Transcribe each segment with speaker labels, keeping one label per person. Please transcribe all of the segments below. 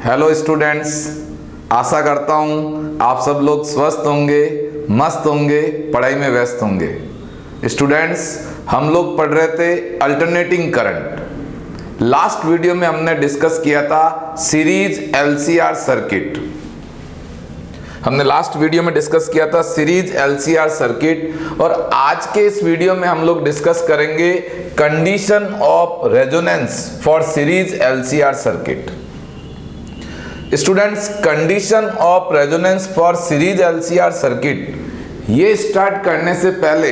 Speaker 1: Hello students, आशा करता हूँ आप सब लोग स्वस्थ होंगे, मस्त होंगे, पढ़ाई में व्यस्त होंगे। स्टूडेंट्स, हम लोग पढ़ रहे थे अल्टरनेटिंग करंट। लास्ट वीडियो में हमने डिस्कस किया था सीरीज एलसीआर सर्किट। हमने लास्ट वीडियो में डिस्कस किया था सीरीज एलसीआर सर्किट, और आज के इस वीडियो में हम लोग डिस्कस करेंगे condition of resonance for series LCR circuit. Students, condition of resonance for series LCR circuit ये स्टार्ट करने से पहले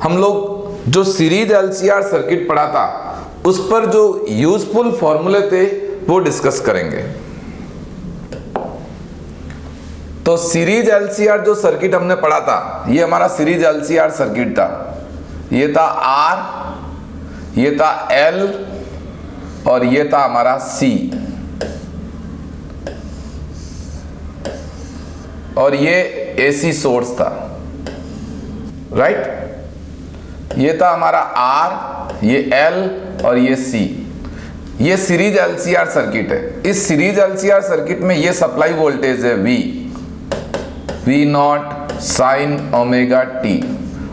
Speaker 1: हम लोग जो सीरीज एलसीआर सर्किट पढ़ा था उस पर जो यूजफुल फॉर्मूले थे वो डिस्कस करेंगे। तो सीरीज एलसीआर जो सर्किट हमने पढ़ा था, ये हमारा सीरीज एलसीआर सर्किट था। ये था R, ये था L और ये था हमारा C, और ये AC सोर्स था, राइट। ये था हमारा R, ये L और ये C। ये सीरीज एलसीआर सर्किट है। इस सीरीज एलसीआर सर्किट में ये सप्लाई वोल्टेज है V not sine omega T,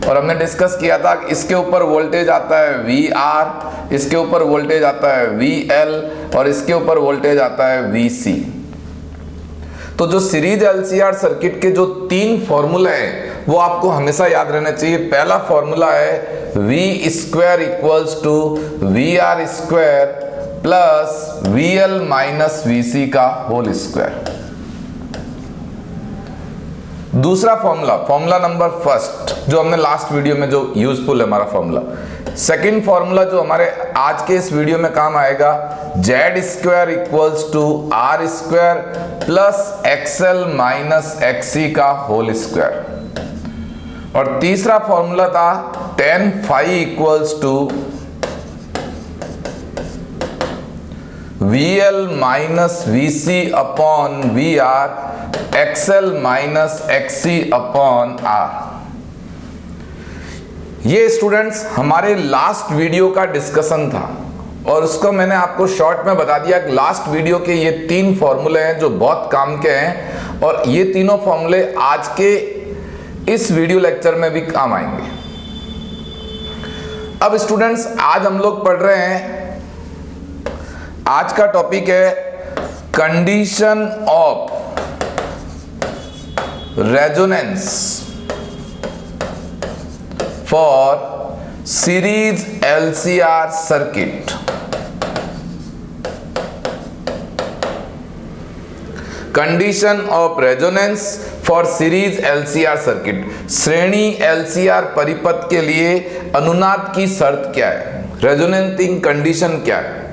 Speaker 1: और हमने डिस्कस किया था कि इसके ऊपर वोल्टेज आता है VR, इसके ऊपर वोल्टेज आता है VL और इसके ऊपर वोल्टेज आता है VC। तो जो सीरीज एलसीआर सर्किट के जो तीन फॉर्मूला हैं वो आपको हमेशा याद रहना चाहिए। पहला फॉर्मूला है V square equals to VR square plus VL minus VC का होल स्क्वायर। दूसरा फॉर्मूला नंबर फर्स्ट जो हमने लास्ट वीडियो में जो यूजफुल है हमारा फॉर्मूला। सेकंड फॉर्मूला जो हमारे आज के इस वीडियो में काम आएगा, Z square equals to R square plus XL minus XC का होल स्क्वायर। और तीसरा फॉर्मूला था tan phi equals to VL minus VC upon VR XL minus XC upon R। ये स्टूडेंट्स हमारे लास्ट वीडियो का डिस्कशन था, और उसको मैंने आपको शॉर्ट में बता दिया कि लास्ट वीडियो के ये तीन फॉर्मूले हैं जो बहुत काम के हैं, और ये तीनों फॉर्मूले आज के इस वीडियो लेक्चर में भी काम आएंगे। अब स्टूडेंट्स, आज हम लोग पढ़ रहे हैं, आज का टॉपिक है condition of resonance for series LCR circuit. Condition of resonance for series LCR circuit. श्रेणी एलसीआर परिपथ के लिए अनुनाद की शर्त क्या है, रेजोनेटिंग कंडीशन क्या है।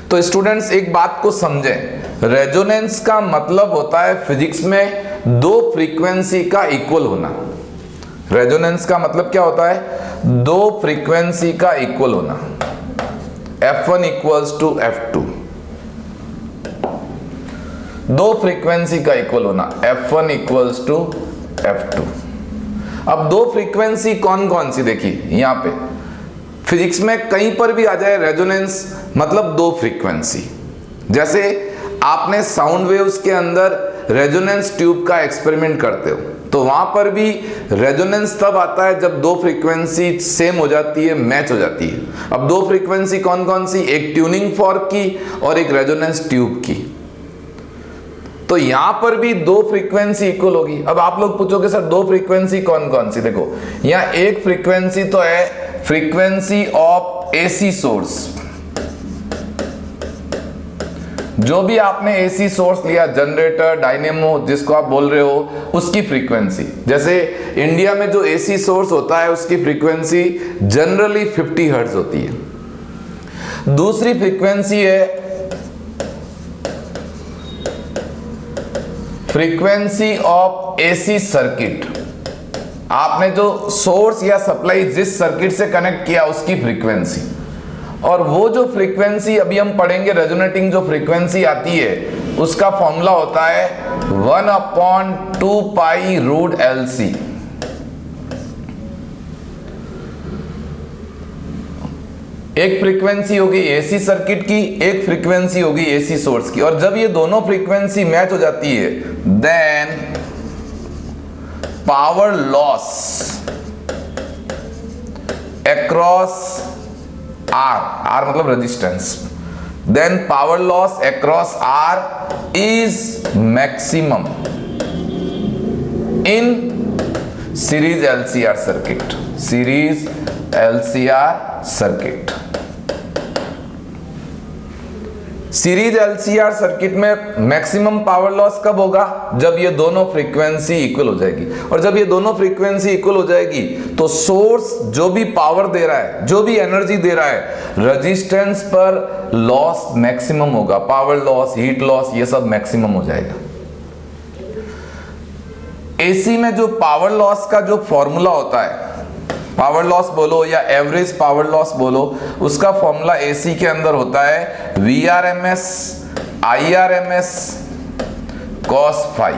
Speaker 1: तो स्टूडेंट्स, एक बात को समझें, रेजोनेंस का मतलब होता है फिजिक्स में दो फ्रीक्वेंसी का इक्वल होना। रेजोनेंस का मतलब क्या होता है? दो फ्रीक्वेंसी का इक्वल होना। F1 इक्वल्स टू F2, दो फ्रीक्वेंसी का इक्वल होना, F1 इक्वल्स टू F2। अब दो फ्रीक्वेंसी कौन कौन सी, देखिए यहां पे फिजिक्स में कहीं पर भी आ जाए रेजोनेंस मतलब दो फ्रीक्वेंसी। जैसे आपने साउंड वेव्स के अंदर रेजोनेंस ट्यूब का एक्सपेरिमेंट करते हो, तो वहां पर भी रेजोनेंस तब आता है जब दो फ्रीक्वेंसी सेम हो जाती है, मैच हो जाती है। अब दो फ्रीक्वेंसी कौन कौन सी? एक ट्यूनिंग फॉर्क की और एक रेजोनेंस ट्यूब की। तो यहां पर भी दो फ्रीक्वेंसी इक्वल होगी। अब आप लोग पूछोगे सर दो फ्रीक्वेंसी कौन कौन सी? देखो यहां एक फ्रीक्वेंसी तो है फ्रीक्वेंसी ऑफ एसी सोर्स। जो भी आपने एसी सोर्स लिया, जनरेटर, डायनेमो जिसको आप बोल रहे हो, उसकी फ्रीक्वेंसी। जैसे इंडिया में जो एसी सोर्स होता है उसकी फ्रीक्वेंसी जनरली 50 हर्ट्ज होती है। दूसरी फ्रीक्वेंसी है फ्रीक्वेंसी ऑफ एसी सर्किट। आपने जो सोर्स या सप्लाई जिस सर्किट से कनेक्ट किया उसकी फ्रीक्वेंसी। और वो जो फ्रीक्वेंसी अभी हम पढ़ेंगे, रेजोनेटिंग जो फ्रीक्वेंसी आती है उसका फॉर्मूला होता है 1/2 पाई रूट LC। एक फ्रीक्वेंसी होगी एसी सर्किट की, एक फ्रीक्वेंसी होगी एसी सोर्स की, और जब ये दोनों फ्रीक्वेंसी मैच हो जाती है then power loss across R मतलब resistance, then power loss across R is maximum in series LCR circuit, series LCR circuit. Series LCR circuit में मैक्सिमम पावर लॉस कब होगा? जब ये दोनों फ्रीक्वेंसी इक्वल हो जाएगी, और जब ये दोनों फ्रीक्वेंसी इक्वल हो जाएगी तो सोर्स जो भी पावर दे रहा है, जो भी एनर्जी दे रहा है, रेजिस्टेंस पर लॉस मैक्सिमम होगा, पावर लॉस, हीट लॉस, ये सब मैक्सिमम हो जाएगा। एसी में जो पावर लॉस का जो फॉर्मूला होता है, पावर लॉस बोलो या एवरेज पावर लॉस बोलो, उसका फॉर्मूला एसी के अंदर होता है VRMS IRMS cos फाई।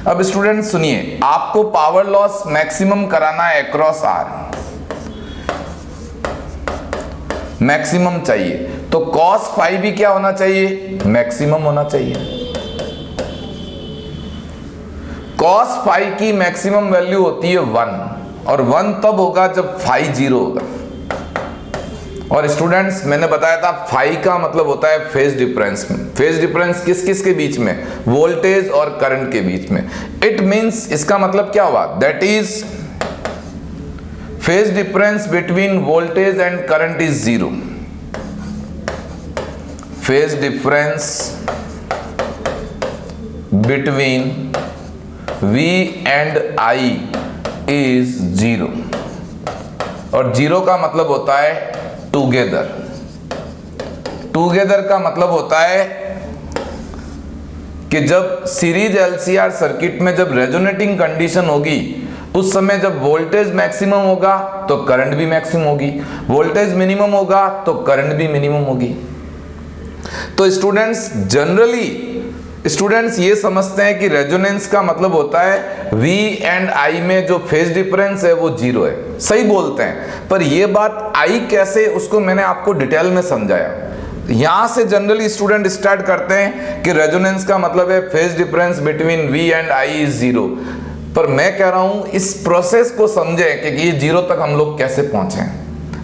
Speaker 1: अब स्टूडेंट सुनिए, आपको पावर लॉस मैक्सिमम कराना है अक्रॉस आर, मैक्सिमम चाहिए, तो cos फाई भी क्या होना चाहिए? मैक्सिमम होना चाहिए। cos फाई की मैक्सिमम वैल्यू होती है 1, और 1 तब होगा जब फाई 0 होगा। और स्टूडेंट्स मैंने बताया था फाई का मतलब होता है फेज डिफरेंस में। फेज डिफरेंस किस किस के बीच में? वोल्टेज और करंट के बीच में। इट मींस, इसका मतलब क्या हुआ? That is phase difference between voltage and current is 0। Phase difference between V and I is 0, और 0 का मतलब होता है टुगेदर। टुगेदर का मतलब होता है कि जब सीरीज एलसीआर सर्किट में जब रेजोनेटिंग कंडीशन होगी, उस समय जब वोल्टेज मैक्सिमम होगा तो करंट भी मैक्सिमम होगी, वोल्टेज मिनिमम होगा तो करंट भी मिनिमम होगी। तो स्टूडेंट्स जनरली ये समझते हैं कि रेजोनेंस का मतलब होता है V एंड I में जो फेज डिफरेंस है वो 0 है, सही बोलते हैं। पर ये बात आई कैसे, उसको मैंने आपको डिटेल में समझाया। यहां से जनरली स्टूडेंट स्टार्ट करते हैं कि रेजोनेंस का मतलब है phase difference between V and I is 0। पर मैं कह रहा हूं इस प्रोसेस को समझें कि ये 0 तक हम लोग कैसे पहुंचे।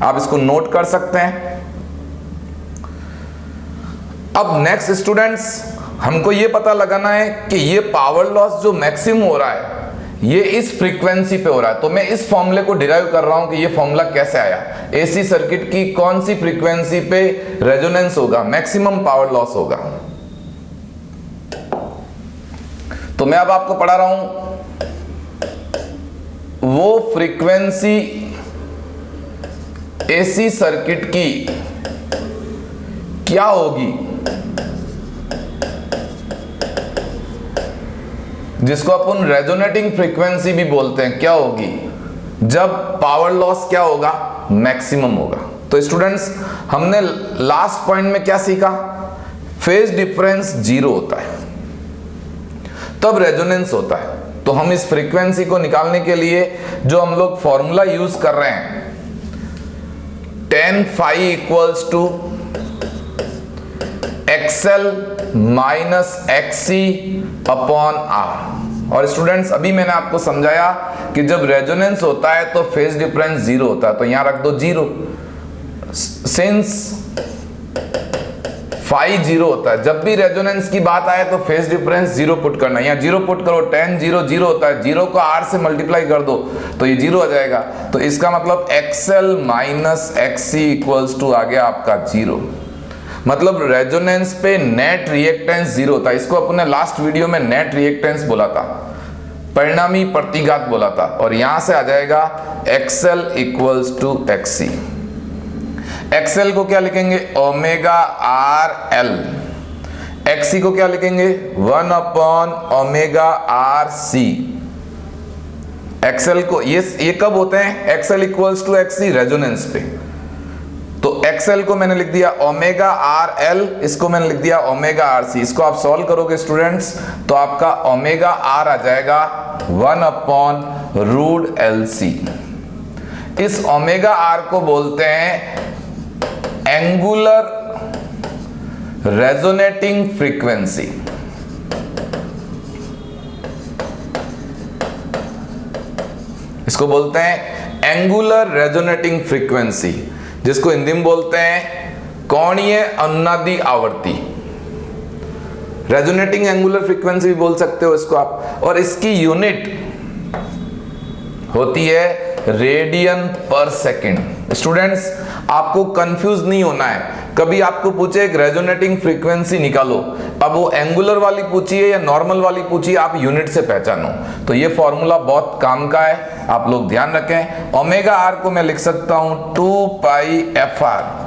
Speaker 1: आप इसको नोट कर सकते हैं। अब नेक्स्ट स्टूडेंट्स, हमको ये पता लगाना है कि ये पावर लॉस जो मैक्सिमम हो रहा है ये इस फ्रीक्वेंसी पे हो रहा है। तो मैं इस फॉर्मूले को डिराइव कर रहा हूं कि ये फॉर्मूला कैसे आया, एसी सर्किट की कौन सी फ्रीक्वेंसी पे रेजोनेंस होगा, मैक्सिमम पावर लॉस होगा। तो मैं अब आपको पढ़ा रहा हूं, वो फ्रीक्वेंसी एसी सर्किट की क्या होगी जिसको अपन रेजोनेटिंग फ्रीक्वेंसी भी बोलते हैं, क्या होगी जब पावर लॉस क्या होगा? मैक्सिमम होगा। तो स्टूडेंट्स हमने लास्ट पॉइंट में क्या सीखा? फेज डिफरेंस 0 होता है तब रेजोनेंस होता है। तो हम इस फ्रीक्वेंसी को निकालने के लिए जो हम लोग फॉर्मूला यूज कर रहे हैं, tan phi equals to XL minus XC upon R। और स्टूडेंट्स अभी मैंने आपको समझाया कि जब रेजोनेंस होता है तो फेज डिफरेंस 0 होता है, तो यहां रख दो 0। सिंस फाई 0 होता है, जब भी रेजोनेंस की बात आए तो फेज डिफरेंस 0 पुट करना। यहाँ 0 पुट करो, tan 0 0 होता है, 0 को R से मल्टीप्लाई कर दो तो ये 0 आ जाएगा। तो इसका मतलब XL minus XC equals to आ गया आपका 0। मतलब रेजोनेंस पे नेट रिएक्टेंस 0 होता है। इसको अपने लास्ट वीडियो में नेट रिएक्टेंस बोला था, परिणामी प्रतिघात बोला था। और यहां से आ जाएगा XL equals to XC। XL को क्या लिखेंगे? Omega RL। XC को क्या लिखेंगे? 1 अपॉन ओमेगा RC। XL को ये कब होते हैं? XL equals to XC resonance पे। तो XL को मैंने लिख दिया ओमेगा RL, इसको मैंने लिख दिया ओमेगा RC। इसको आप सॉल्व करोगे स्टूडेंट्स तो आपका ओमेगा R आ जाएगा 1 अपॉन रूट LC। इस ओमेगा आर को बोलते हैं एंगुलर रेजोनेटिंग फ्रीक्वेंसी। इसको बोलते हैं एंगुलर रेजोनेटिंग फ्रीक्वेंसी, जिसको हिंदी में बोलते हैं कोणीय अनुनादी आवर्ती। रेजोनेटिंग एंगुलर फ्रीक्वेंसी भी बोल सकते हो इसको आप। और इसकी यूनिट होती है रेडियन पर सेकंड। स्टूडेंट्स, आपको कंफ्यूज नहीं होना है। कभी आपको पूछे एक रेजोनेटिंग फ्रीक्वेंसी निकालो, अब वो एंगुलर वाली पूछी है या नॉर्मल वाली पूछी है, आप यूनिट से पहचानो। तो ये फॉर्मूला बहुत काम का है, आप लोग ध्यान रखें। ओमेगा आर को मैं लिख सकता हूं 2 pi F R.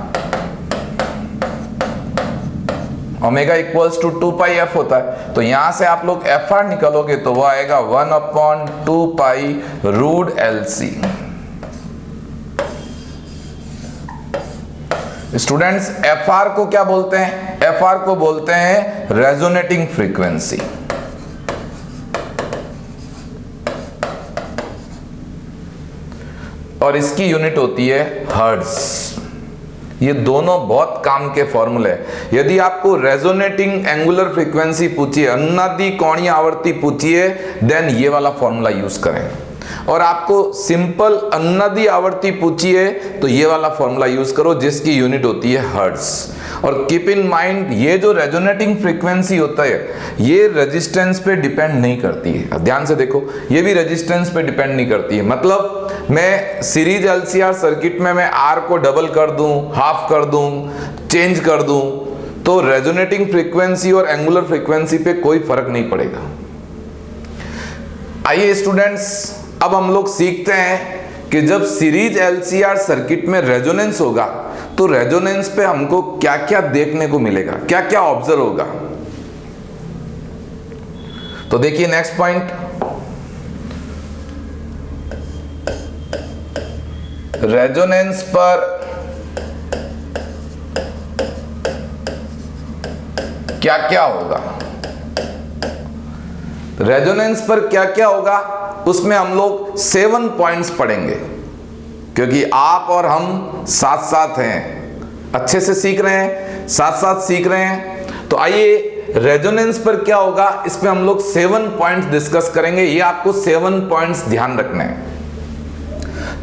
Speaker 1: Omega equals to 2 pi F होता है, तो यहां से आप लोग एफ आर निकालोगे तो वो आएगा 1/2 pi root L C. Students, F R को क्या बोलते हैं? एफ आर को बोलते हैं रेजोनेटिंग फ्रीक्वेंसी। और इसकी यूनिट होती है हर्ट्ज। ये दोनों बहुत काम के फॉर्मूले हैं। यदि आपको रेजोनेटिंग एंगुलर फ्रीक्वेंसी पूछिए, अनुनादी कोणीय आवर्ती पूछिए, देन ये वाला फॉर्मूला यूज करें। और आपको सिंपल अनुनादी आवर्ती पूछिए तो ये वाला फॉर्मूला यूज करो, जिसकी यूनिट होती है हर्ट्ज। और कीप इन माइंड, ये जो रेजोनेटिंग फ्रीक्वेंसी होता है ये रेजिस्टेंस पे डिपेंड नहीं करती है। ध्यान से देखो, ये भी रेजिस्टेंस पे डिपेंड नहीं करती है। मतलब मैं सीरीज एलसीआर सर्किट में मैं आर को डबल कर दूं, हाफ कर दूं, चेंज कर दूं, तो रेजोनेटिंग फ्रीक्वेंसी और एंगुलर फ्रीक्वेंसी पे कोई फर्क नहीं पड़ेगा। आइए स्टूडेंट्स, अब हम लोग सीखते हैं कि जब सीरीज एलसीआर सर्किट में रेजोनेंस होगा तो रेजोनेंस पे हमको क्या क्या देखने को मिलेगा, क्या क्या ऑब्जर्व होगा। तो देखिए नेक्स्ट पॉइंट, रेजोनेंस पर क्या क्या होगा। रेजोनेंस पर क्या क्या होगा उसमें हम लोग 7 पॉइंट्स पढ़ेंगे, क्योंकि आप और हम साथ साथ हैं, अच्छे से सीख रहे हैं, साथ साथ सीख रहे हैं। तो आइए, रेजोनेंस पर क्या होगा इस पे हम लोग 7 पॉइंट्स डिस्कस करेंगे। ये आपको 7 पॉइंट्स ध्यान रखने हैं।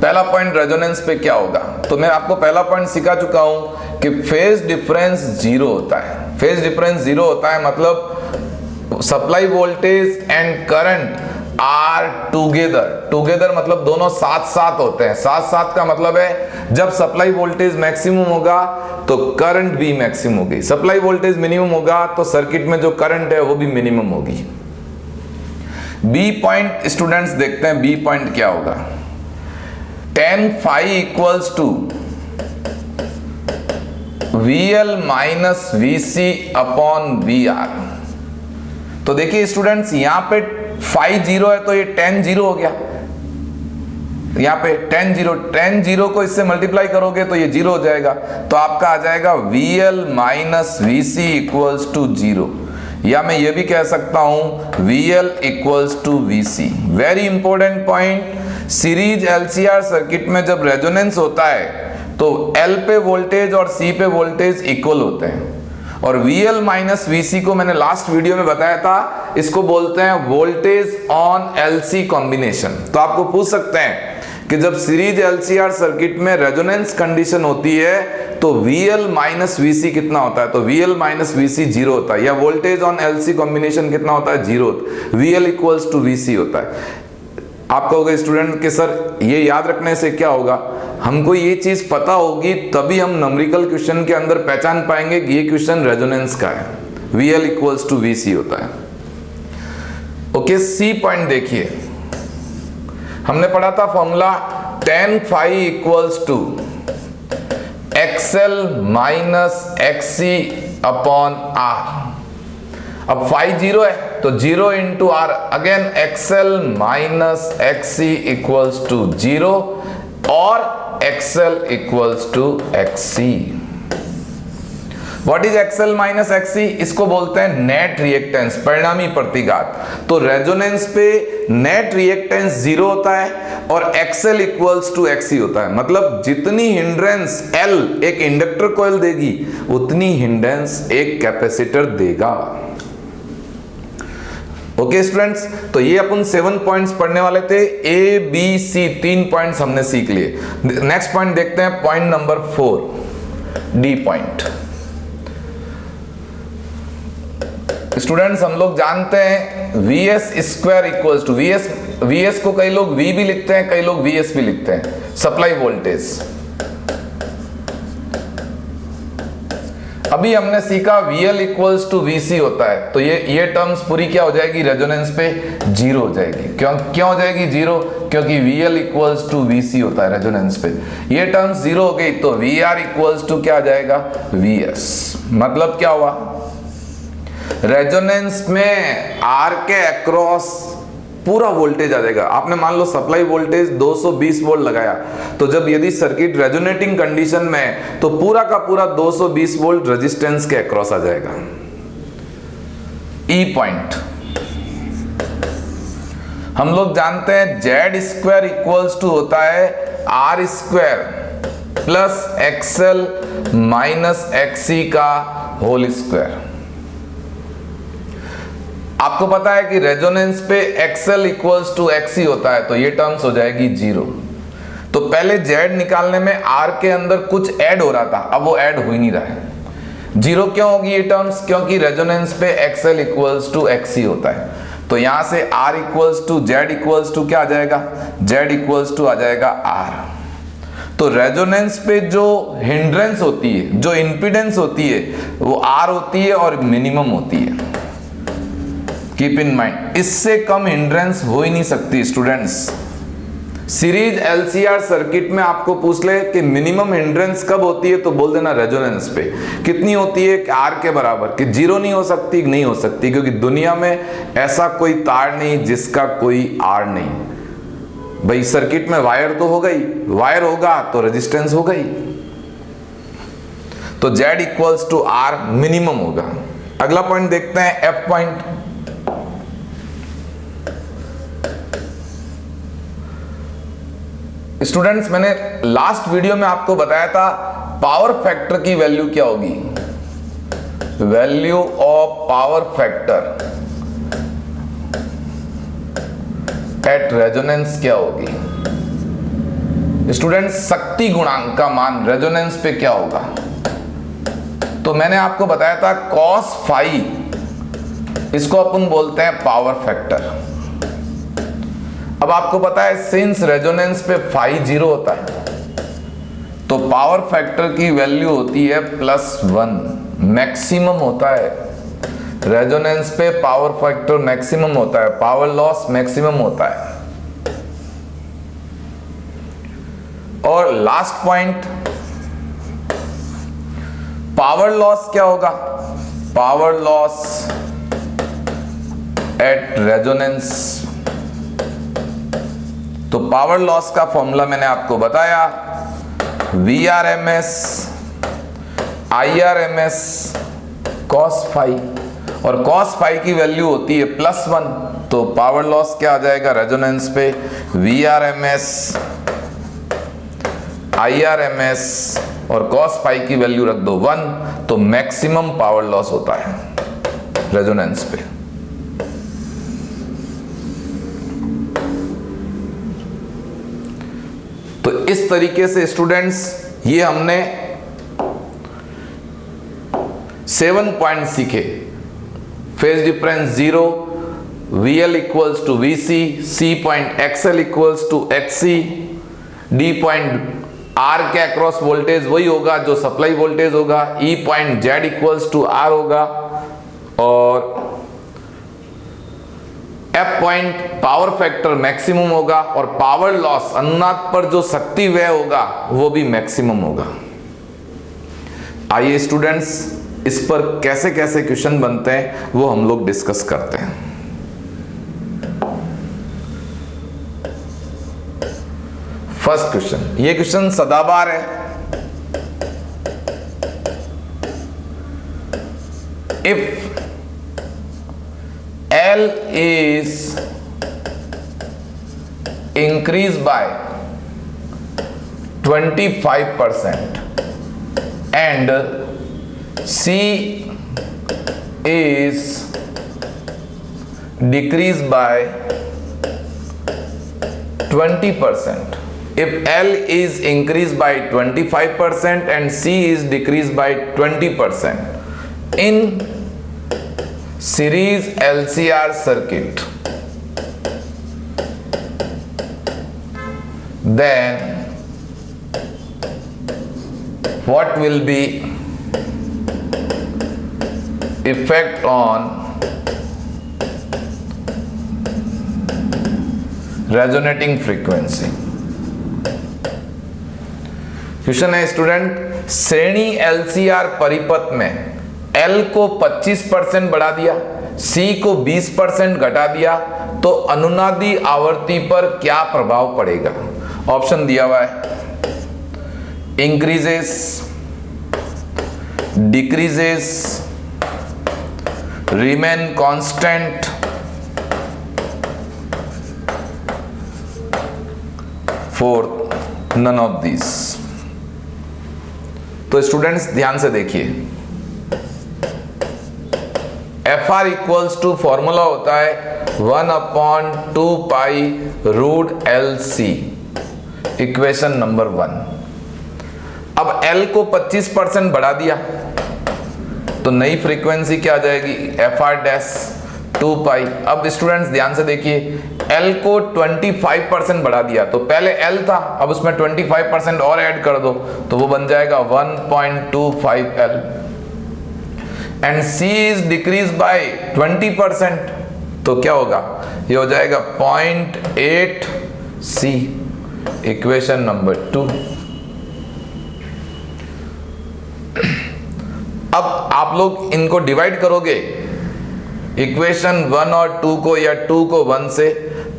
Speaker 1: पहला पॉइंट, रेजोनेंस पे क्या होगा, तो मैं आपको पहला पॉइंट सिखा चुका हूं कि फेज डिफरेंस 0 होता है। फेज डिफरेंस 0 होता है मतलब supply voltage and current are together मतलब दोनों साथ साथ होते हैं। साथ साथ का मतलब है जब सप्लाई वोल्टेज मैक्सिमम होगा तो करंट भी मैक्सिमम होगी, सप्लाई वोल्टेज मिनिमम होगा तो सर्किट में जो करंट है वो भी मिनिमम होगी। बी पॉइंट स्टूडेंट्स देखते हैं, बी पॉइंट क्या होगा। tan phi equals to VL minus VC upon VR। तो देखिए स्टूडेंट्स, यहां पे फाई 0 है तो ये tan 0 हो गया। यहां पे tan 0 को इससे मल्टीप्लाई करोगे तो ये 0 हो जाएगा, तो आपका आ जाएगा VL minus VC equals to 0। या मैं ये भी कह सकता हूं VL equals to VC। Very important point, series LCR circuit में जब रेजोनेंस होता है तो L पे वोल्टेज और C पे वोल्टेज इक्वल होते हैं। और VL माइनस VC को मैंने लास्ट वीडियो में बताया था, इसको बोलते हैं वोल्टेज ऑन LC कॉम्बिनेशन। तो आपको पूछ सकते हैं कि जब सीरीज एलसीआर सर्किट में रेजोनेंस कंडीशन होती है तो VL माइनस VC कितना होता है, तो VL माइनस VC 0 होता है। या वोल्टेज ऑन LC कॉम्बिनेशन कितना होता है, 0 होता है। VL इक्वल्स टू VC होता है। आप कहोगे स्टूडेंट कि सर ये याद रखने से क्या होगा, हमको ये चीज पता होगी तभी हम न्यूमेरिकल क्वेश्चन के अंदर पहचान पाएंगे कि ये क्वेश्चन रेजोनेंस का है। VL इक्वल्स टू VC होता है। ओके, सी पॉइंट देखिए, हमने पढ़ा था formula tan phi equals to XL minus XC upon R। अब फाई 0 है तो 0 into R, again XL minus XC equals to 0 और XL equals to XC। What is XL minus XC? इसको बोलते हैं नेट रिएक्टेंस, परिणामी प्रतिघात। तो रेजोनेंस पे नेट रिएक्टेंस 0 होता है और एक्सएल इक्वल्स टू एक्सी होता है। मतलब जितनी हिंड्रेंस एल एक इंडक्टर कॉइल देगी उतनी हिंड्रेंस एक कैपेसिटर देगा। ओके स्टूडेंट्स, तो ये अपन 7 पॉइंट्स पढ़ने वाले थे। ए बी सी 3 पॉइंट्स हमने सीख लिए। नेक्स्ट पॉइंट देखते हैं, point number 4, D point. Students हम लोग जानते हैं V S square equals to V S को कई लोग वी भी लिखते हैं, कई लोग वी एस भी लिखते हैं, सप्लाई वोल्टेज। अभी हमने सीखा VL इक्वल्स टू VC होता है, तो ये टर्म्स पूरी क्या हो जाएगी, रेजोनेंस पे 0 हो जाएगी। क्यों हो जाएगी 0? क्योंकि VL इक्वल्स टू VC होता है रेजोनेंस पे। ये टर्म्स 0 हो गई तो VR इक्वल्स टू क्या आ जाएगा, VS। मतलब क्या हुआ, रेजोनेंस में R के अक्रॉस पूरा वोल्टेज आ जाएगा। आपने मान लो सप्लाई वोल्टेज 220 वोल्ट लगाया, तो जब यदि सर्किट रेजोनेटिंग कंडीशन में है तो पूरा का पूरा 220 वोल्ट रेजिस्टेंस के अक्रॉस आ जाएगा। ई पॉइंट हम लोग जानते हैं जेड स्क्वायर इक्वल्स टू होता है R square plus XL minus XC का होल स्क्वायर। आपको पता है कि रेजोनेंस पे XL इक्वल्स टू XC होता है, तो ये टर्म्स हो जाएगी 0। तो पहले Z निकालने में R के अंदर कुछ ऐड हो रहा था, अब वो ऐड हो ही नहीं रहा है। 0 क्यों होगी ये टर्म्स? क्योंकि रेजोनेंस पे XL इक्वल्स टू XC होता है। तो यहां से R equals to Z equals to क्या आ जाएगा, Z इक्वल्स टू आ जाएगा R। तो रेजोनेंस पे जो हिंड्रेंस होती है, जो इंपीडेंस होती है, वो R होती है और मिनिमम होती है। कीप इन माइंड, इससे कम हिंड्रेंस हो ही नहीं सकती स्टूडेंट्स। सीरीज LCR सर्किट में आपको पूछ ले कि मिनिमम हिंड्रेंस कब होती है, तो बोल देना रेजोनेंस पे। कितनी होती है? R के बराबर। कि 0 नहीं हो सकती? नहीं हो सकती, क्योंकि दुनिया में ऐसा कोई तार नहीं जिसका कोई R नहीं। भाई सर्किट में वायर तो हो गई, वायर होगा तो रेजिस्टेंस हो गई। तो Z equals to R minimum होगा। अगला पॉइंट देखते हैं, F पॉइंट। स्टूडेंट्स मैंने लास्ट वीडियो में आपको बताया था पावर फैक्टर की वैल्यू क्या होगी। Value of power factor at resonance क्या होगी? स्टूडेंट्स शक्ति गुणांक का मान रेजोनेंस पे क्या होगा? तो मैंने आपको बताया था cos फाई, इसको अपन बोलते हैं पावर फैक्टर। अब आपको पता है सिंस रेजोनेंस पे फाई 0 होता है, तो पावर फैक्टर की वैल्यू होती है +1, मैक्सिमम होता है। रेजोनेंस पे पावर फैक्टर मैक्सिमम होता है, पावर लॉस मैक्सिमम होता है। और लास्ट पॉइंट, पावर लॉस क्या होगा? Power loss at resonance. तो पावर लॉस का फॉर्मूला मैंने आपको बताया, VRMS IRMS cos फाई, और cos फाई की वैल्यू होती है +1। तो पावर लॉस क्या आ जाएगा रेजोनेंस पे? VRMS IRMS और cos फाई की वैल्यू रख दो 1, तो मैक्सिमम पावर लॉस होता है रेजोनेंस पे। तो इस तरीके से स्टूडेंट्स ये हमने 7 पॉइंट सीखे। Phase difference 0, VL equals to VC, C point XL equals to XC, D point R के अक्रॉस वोल्टेज वही होगा जो सप्लाई वोल्टेज होगा, E point Z equals to R होगा, और F point power factor maximum होगा, और पावर लॉस अनुनाद पर जो शक्ति व्यय होगा वो भी मैक्सिमम होगा। आइए स्टूडेंट्स इस पर कैसे कैसे क्वेश्चन बनते हैं वो हम लोग डिस्कस करते हैं। फर्स्ट क्वेश्चन, ये क्वेश्चन सदाबहार है। If L is increased by 25% and C is decreased by 20%. If L is increased by 25% and C is decreased by 20% in series LCR circuit, then what will be effect on resonating frequency? Question है student, श्रेणी LCR परिपथ में L को 25% बढ़ा दिया, C को 20% घटा दिया, तो अनुनादी आवृत्ति पर क्या प्रभाव पड़ेगा? ऑप्शन दिया हुआ है, increases, decreases, remain constant, fourth none of this. तो स्टूडेंट्स ध्यान से देखिए, FR इक्वल्स टू फॉर्मूला होता है 1/2 pi root LC, equation number 1। अब L को 25% बढ़ा दिया तो नई फ्रीक्वेंसी क्या आ जाएगी? FR डैश 2 पाई। अब स्टूडेंट्स ध्यान से देखिए, L को 25% बढ़ा दिया, तो पहले L था, अब उसमें 25% और ऐड कर दो तो वो बन जाएगा 1.25 L। And C is decrease by 20%, तो क्या होगा? ये हो जाएगा 0.8 C, इक्वेशन नंबर 2। अब आप लोग इनको डिवाइड करोगे, इक्वेशन 1 और 2 को, या 2 को 1 से,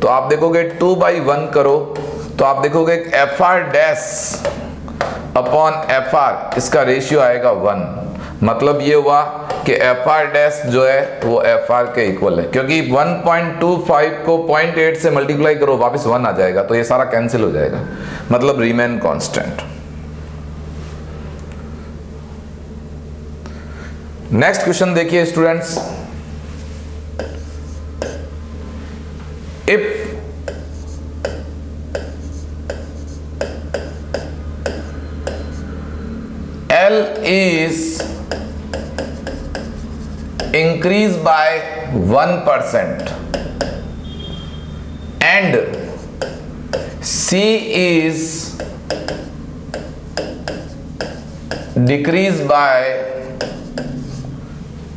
Speaker 1: तो आप देखोगे 2/1 करो तो आप देखोगे FR डैश अपॉन FR, इसका रेशियो आएगा 1। मतलब ये हुआ कि FR डैश जो है वो FR के इक्वल है, क्योंकि 1.25 को 0.8 से मल्टीप्लाई करो वापस 1 आ जाएगा, तो ये सारा कैंसिल हो जाएगा, मतलब रिमेन कांस्टेंट। नेक्स्ट क्वेश्चन देखिए students, if L is increased by 1% and C is decreased by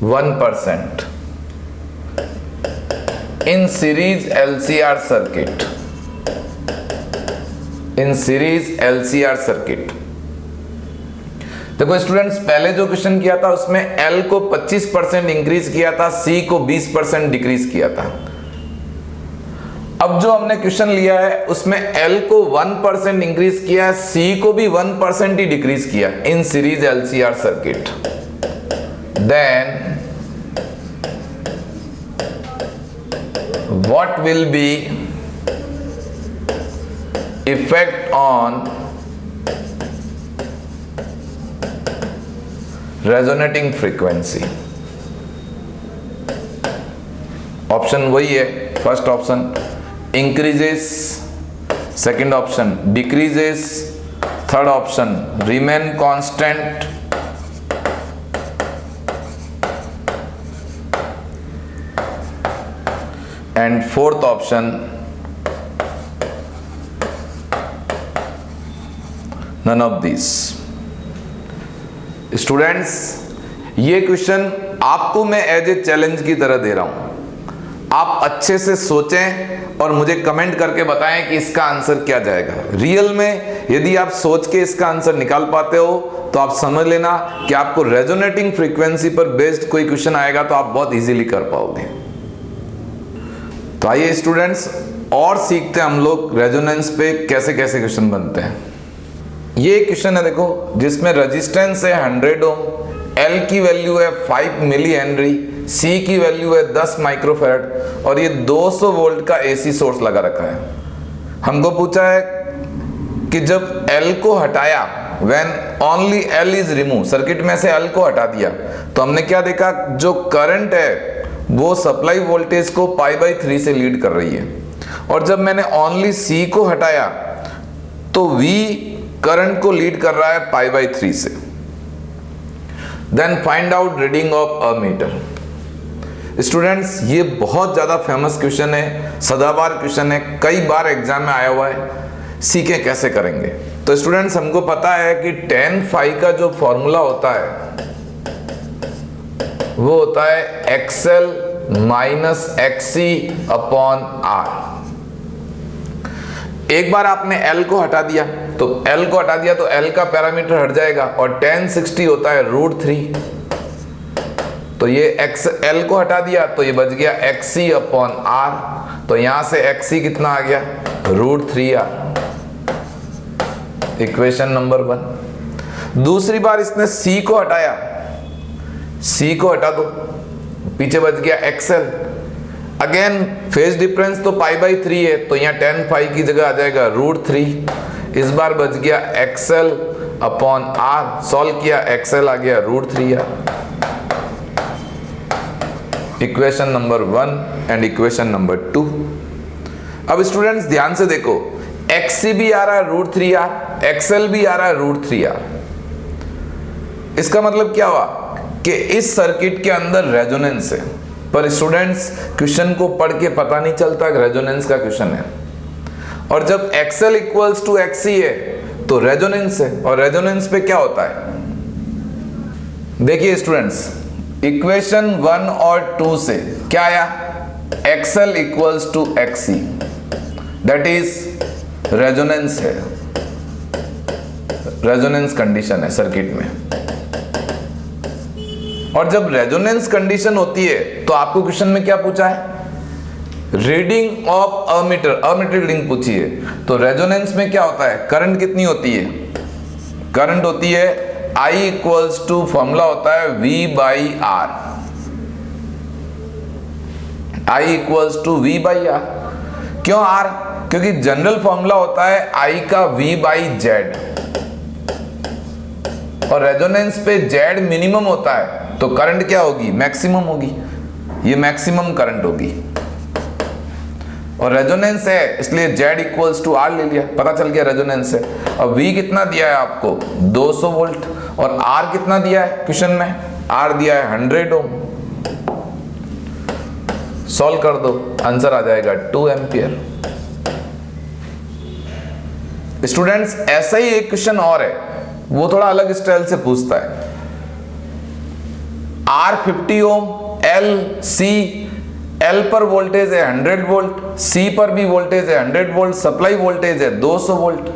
Speaker 1: 1% in series LCR circuit, in series LCR circuit। देखो स्टूडेंट्स, पहले जो क्वेश्चन किया था उसमें L को 25% इंक्रीज किया था, C को 20% डिक्रीज किया था। अब जो हमने क्वेश्चन लिया है उसमें L को 1% इंक्रीज किया है, C को भी 1% ही डिक्रीज किया in series LCR circuit. Then what will be effect on resonating frequency? Option वही है, first option increases, second option decreases, third option remain constant, and fourth option none of this. Students, ये question आपको मैं as a challenge की तरह दे रहा हूं, आप अच्छे से सोचें और मुझे कमेंट करके बताएं कि इसका आंसर क्या जाएगा। रियल में यदि आप सोच के इसका आंसर निकाल पाते हो तो आप समझ लेना कि आपको रेजोनेटिंग फ्रीक्वेंसी पर बेस्ड कोई क्वेश्चन आएगा तो आप बहुत इजीली कर पाओगे। तो आइए स्टूडेंट्स और सीखते हैं हम लोग रेजोनेंस पे कैसे कैसे क्वेश्चन बनते हैं। ये क्वेश्चन है देखो, जिसमें रेजिस्टेंस है 100 ओम, L की वैल्यू है 5 मिली हेनरी, C की वैल्यू है 10 माइक्रोफैराड और ये 200 वोल्ट का AC सोर्स लगा रखा है। हमको पूछा है कि जब L को हटाया, when only L is removed, circuit में से L को हटा दिया, तो हमने क्या देखा, जो करंट है वो सप्लाई वोल्टेज को π/3 से लीड कर रही है, और जब मैंने ओनली C को हटाया तो V करंट को लीड कर रहा है π/3 से। Then find out reading of a meter. Students, ये बहुत ज्यादा फेमस क्वेश्चन है, सदाबहार क्वेश्चन है, कई बार एग्जाम में आया हुआ है। सीखें कैसे करेंगे। तो स्टूडेंट्स, हमको पता है कि tan phi का जो फॉर्मूला होता है वो होता है XL minus XC upon R। एक बार आपने L को हटा दिया तो L का पैरामीटर हट जाएगा, और tan 60 होता है √3, तो ये L को हटा दिया तो ये बच गया XC अपॉन R, तो यहां से XC कितना आ गया, √3R। Equation number 1। दूसरी बार इसने C को हटाया, C को हटा दो, पीछे बच गया XL। अगेन फेज डिफरेंस तो π/3 है, तो यहाँ tan phi की जगह आ जाएगा √3। इस बार बच गया XL अपॉन R, सॉल्व किया XL आ गया √3R। Equation number 1 and equation number 2। अब स्टूडेंट्स ध्यान से देखो, XC भी आ रहा है √3R, XL भी आ रहा है √3R। इसका मतलब क्या हुआ कि इस सर्किट के अंदर रेजोनेंस है, पर स्टूडेंट्स क्वेश्चन को पढ़ के पता नहीं चलता कि रेजोनेंस का क्वेश्चन है, और जब XL इक्वल्स टू XC है तो रेजोनेंस है, और रेजोनेंस पे क्या होता है, देखिए स्टूडेंट्स, इक्वेशन 1 और 2 से क्या आया, XL equals to XC, that is resonance है, रेजोनेंस कंडीशन है सर्किट में। और जब रेजोनेंस कंडीशन होती है तो आपको क्वेश्चन में क्या पूछा है, रीडिंग ऑफ अमीटर रीडिंग पूछी है। तो रेजोनेंस में क्या होता है, करंट कितनी होती है, करंट होती है I इक्वल्स टू, फॉर्मूला होता है V/R, I equals to V/R। क्यों R, क्योंकि जनरल फॉर्मूला होता है I का V/Z, और रेजोनेंस पे Z मिनिमम होता है, तो करंट क्या होगी, मैक्सिमम होगी, ये मैक्सिमम करंट होगी, और रेजोनेंस है इसलिए Z इक्वल्स टू R ले लिया, पता चल गया रेजोनेंस है। अब V कितना दिया है आपको, 200 वोल्ट, और R कितना दिया है क्वेश्चन में, R दिया है 100 ओम। सॉल्व कर दो, आंसर आ जाएगा 2 एम्पियर। स्टूडेंट्स, ऐसा ही एक क्वेश्चन और है, वो थोड़ा अलग स्टाइल से पूछता है, R 50 ओम, L पर वोल्टेज है 100 वोल्ट, C पर भी वोल्टेज है 100 वोल्ट, सप्लाई वोल्टेज है 200 वोल्ट।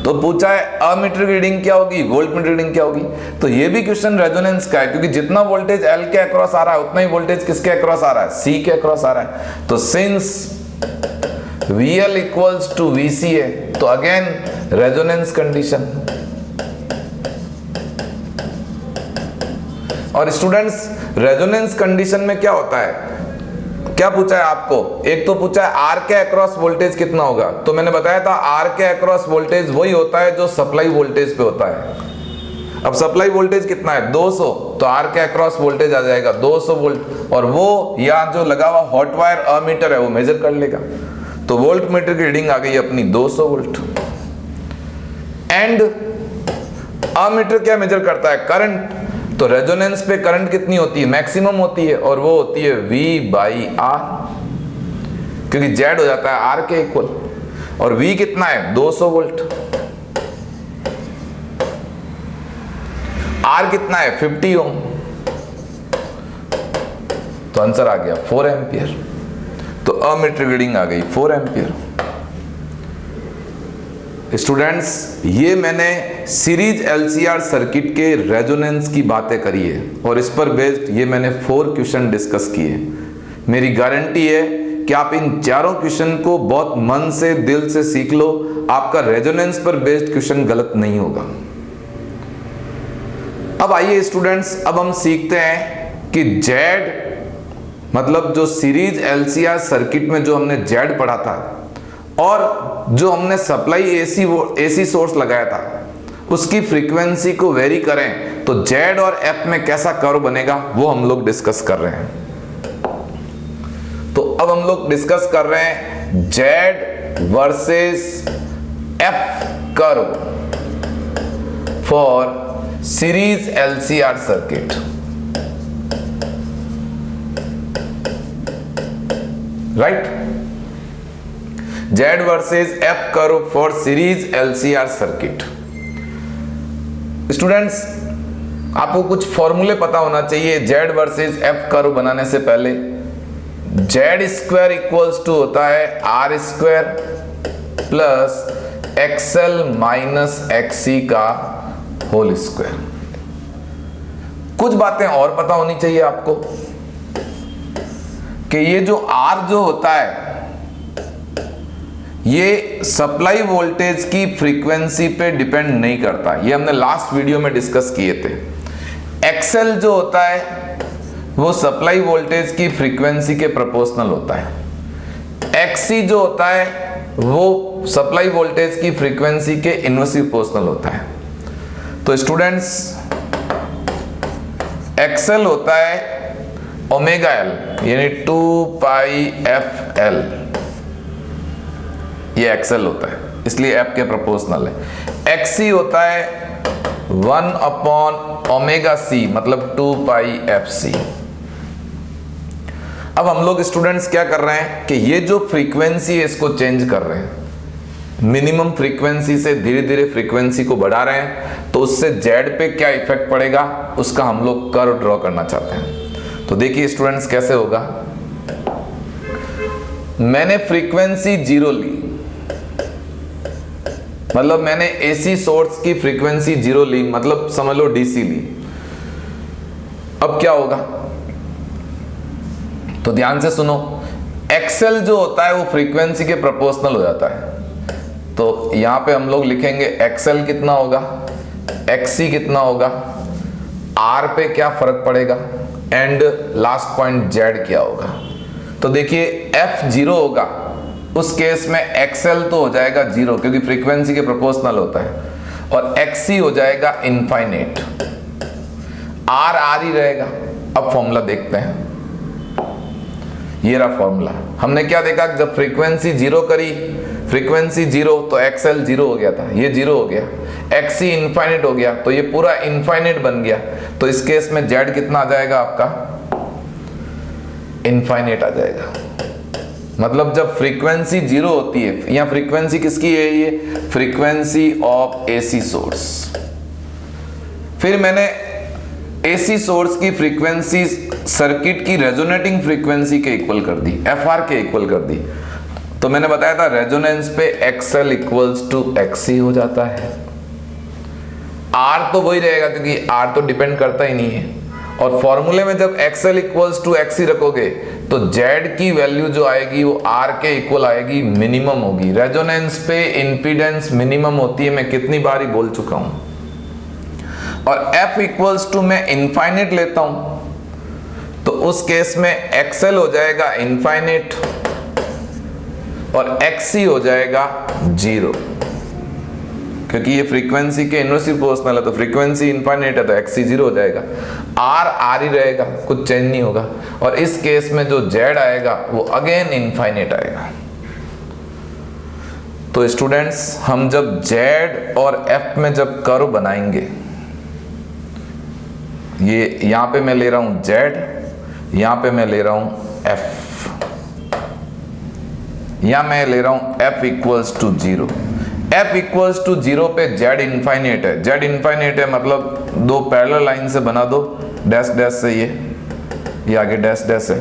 Speaker 1: तो पूछा है अमीटर रीडिंग क्या होगी, वोल्ट मीटर रीडिंग क्या होगी। तो ये भी क्वेश्चन रेजोनेंस का है, क्योंकि जितना वोल्टेज L के अक्रॉस आ रहा है उतना ही वोल्टेज किसके अक्रॉस आ रहा है, C के अक्रॉस आ रहा है। तो since VL equals to VC है, तो अगेन रेजोनेंस कंडीशन। और स्टूडेंट्स, रेजोनेंस कंडीशन में क्या होता है, क्या पूछा है आपको, एक तो पूछा है R के अक्रॉस वोल्टेज कितना होगा, तो मैंने बताया था R के अक्रॉस वोल्टेज वही होता है जो सप्लाई वोल्टेज पे होता है। अब सप्लाई वोल्टेज कितना है 200, तो R के अक्रॉस वोल्टेज आ जाएगा 200 वोल्ट, और वो यहाँ जो लगा हुआ हॉट वायर अमीटर है वो मेजर कर लेगा, तो वोल्ट मीटर की रीडिंग आ गई अपनी 200 वोल्ट। एंड अमीटर क्या मेजर करता है, करंट, तो रेजोनेंस पे करंट कितनी होती है, मैक्सिमम होती है, और वो होती है V/R, क्योंकि Z हो जाता है R के इक्वल, और V कितना है 200 वोल्ट, R कितना है 50 ओम, तो आंसर आ गया 4 एम्पियर। तो अमीटर रीडिंग आ गई 4 एम्पियर। स्टूडेंट्स, ये मैंने सीरीज LCR सर्किट के रेजोनेंस की बातें करी है, और इस पर बेस्ड ये मैंने 4 क्वेश्चन डिस्कस किए। मेरी गारंटी है कि आप इन चारों क्वेश्चन को बहुत मन से, दिल से सीख लो, आपका रेजोनेंस पर बेस्ड क्वेश्चन गलत नहीं होगा। अब आइए स्टूडेंट्स, अब हम सीखते हैं कि जेड मतलब जो सीरीज एलसीआर सर्किट में जो हमने जेड पढ़ा था और जो हमने सप्लाई एसी सोर्स लगाया था उसकी फ्रीक्वेंसी को वेरी करें तो जेड और एफ में कैसा कर्व बनेगा वो हम लोग डिस्कस कर रहे हैं। तो अब हम लोग डिस्कस कर रहे हैं Z versus F curve for series LCR circuit. Right, Z versus F curve for series LCR circuit. Students, आपको कुछ फॉर्मूले पता होना चाहिए जेड वर्सेस एफ कर्व बनाने से पहले। जेड स्क्वायर इक्वल्स टू होता है R square plus XL minus XC का होल स्क्वायर। कुछ बातें और पता होनी चाहिए आपको कि ये जो आर जो होता है ये सप्लाई वोल्टेज की फ्रीक्वेंसी पे डिपेंड नहीं करता, ये हमने लास्ट वीडियो में डिस्कस किए थे। एक्सएल जो होता है वो सप्लाई वोल्टेज की फ्रीक्वेंसी के प्रोपोर्शनल होता है। एक्सी जो होता है वो सप्लाई वोल्टेज की फ्रीक्वेंसी के इनवर्सली प्रोपोर्शनल होता है। तो स्टूडेंट्स, एक्सएल होता है ओमेगा एल यानी 2 पाई एफ एल, ये एक्सएल होता है इसलिए एफ के प्रोपोर्शनल है। एक्सी होता है 1 अपॉन ओमेगा सी मतलब 2 पाई एफ सी। अब हम लोग स्टूडेंट्स क्या कर रहे हैं कि ये जो फ्रीक्वेंसी है इसको चेंज कर रहे हैं, मिनिमम फ्रीक्वेंसी से धीरे धीरे फ्रीक्वेंसी को बढ़ा रहे हैं, तो उससे जेड पे क्या इफेक्ट पड़ेगा उसका हम लोग कर्व ड्रॉ करना चाहते हैं। तो देखिए स्टूडेंट्स कैसे होगा। मैंने फ्रीक्वेंसी 0 ली, मतलब मैंने एसी सोर्स की फ्रीक्वेंसी 0 ली, मतलब समझ लो डीसी ली। अब क्या होगा तो ध्यान से सुनो, एक्सएल जो होता है वो फ्रीक्वेंसी के प्रोपोर्शनल हो जाता है। तो यहां पे हम लोग लिखेंगे एक्सएल कितना होगा, एक्सी कितना होगा, आर पे क्या फर्क पड़ेगा एंड लास्ट पॉइंट जेड क्या होगा। तो देखिए एफ 0 होगा उस केस में एक्सएल तो हो जाएगा 0 क्योंकि फ्रीक्वेंसी के प्रोपोर्शनल होता है, और एक्सी हो जाएगा इनफाइनाइट, आर आर ही रहेगा। अब फॉर्मूला देखते हैं, ये रहा फॉर्मूला। हमने क्या देखा, जब फ्रीक्वेंसी 0 करी, फ्रीक्वेंसी 0 तो एक्सएल 0 हो गया था, ये 0 हो गया, एक्सी इनफाइनाइट हो गया तो ये पूरा इनफाइनाइट बन गया। तो इस केस में जेड कितना आ जाएगा आपका, इनफाइनाइट आ जाएगा। मतलब जब फ्रीक्वेंसी 0 होती है, या फ्रीक्वेंसी किसकी है, ये फ्रीक्वेंसी ऑफ एसी सोर्स। फिर मैंने एसी सोर्स की फ्रीक्वेंसी सर्किट की रेजोनेटिंग फ्रीक्वेंसी के इक्वल कर दी, एफआर के इक्वल कर दी। तो मैंने बताया था रेजोनेंस पे एक्सएल इक्वल्स टू एक्सी हो जाता है। आर तो वही रहेगा क्योंकि आर तो डिपेंड करता ही नहीं है, और फॉर्मूले में जब एक्सएल इक्वल्स टू एक्सी रखोगे तो जेड की वैल्यू जो आएगी वो आर के इक्वल आएगी, मिनिमम होगी। रेजोनेंस पे इंपीडेंस मिनिमम होती है, मैं कितनी बार ही बोल चुका हूं। और एफ इक्वल्स टू मैं इनफाइनाइट लेता हूं तो उस केस में एक्सएल हो जाएगा इनफाइनाइट और एक्सी हो जाएगा 0, क्योंकि ये फ्रीक्वेंसी के इनवर्सली प्रोपोर्शनल है। तो फ्रीक्वेंसी इनफाइनाइट है तो एक्सी 0 हो जाएगा, आर आर ही रहेगा, कुछ चेंज नहीं होगा। और इस केस में जो जेड आएगा वो अगेन इनफाइनाइट आएगा। तो स्टूडेंट्स, हम जब जेड और एफ में जब कर्व बनाएंगे, ये यहां पे मैं ले रहा हूं जेड, यहां पे मैं ले रहा हूं एफ, यहां मैं ले रहा हूं F equals to 0। F equals to 0 पे जेड इनफाइनाइट है, जेड इनफाइनाइट है मतलब दो पैरेलल लाइन से बना दो, डैश डैश से ये आगे डैश डैश है।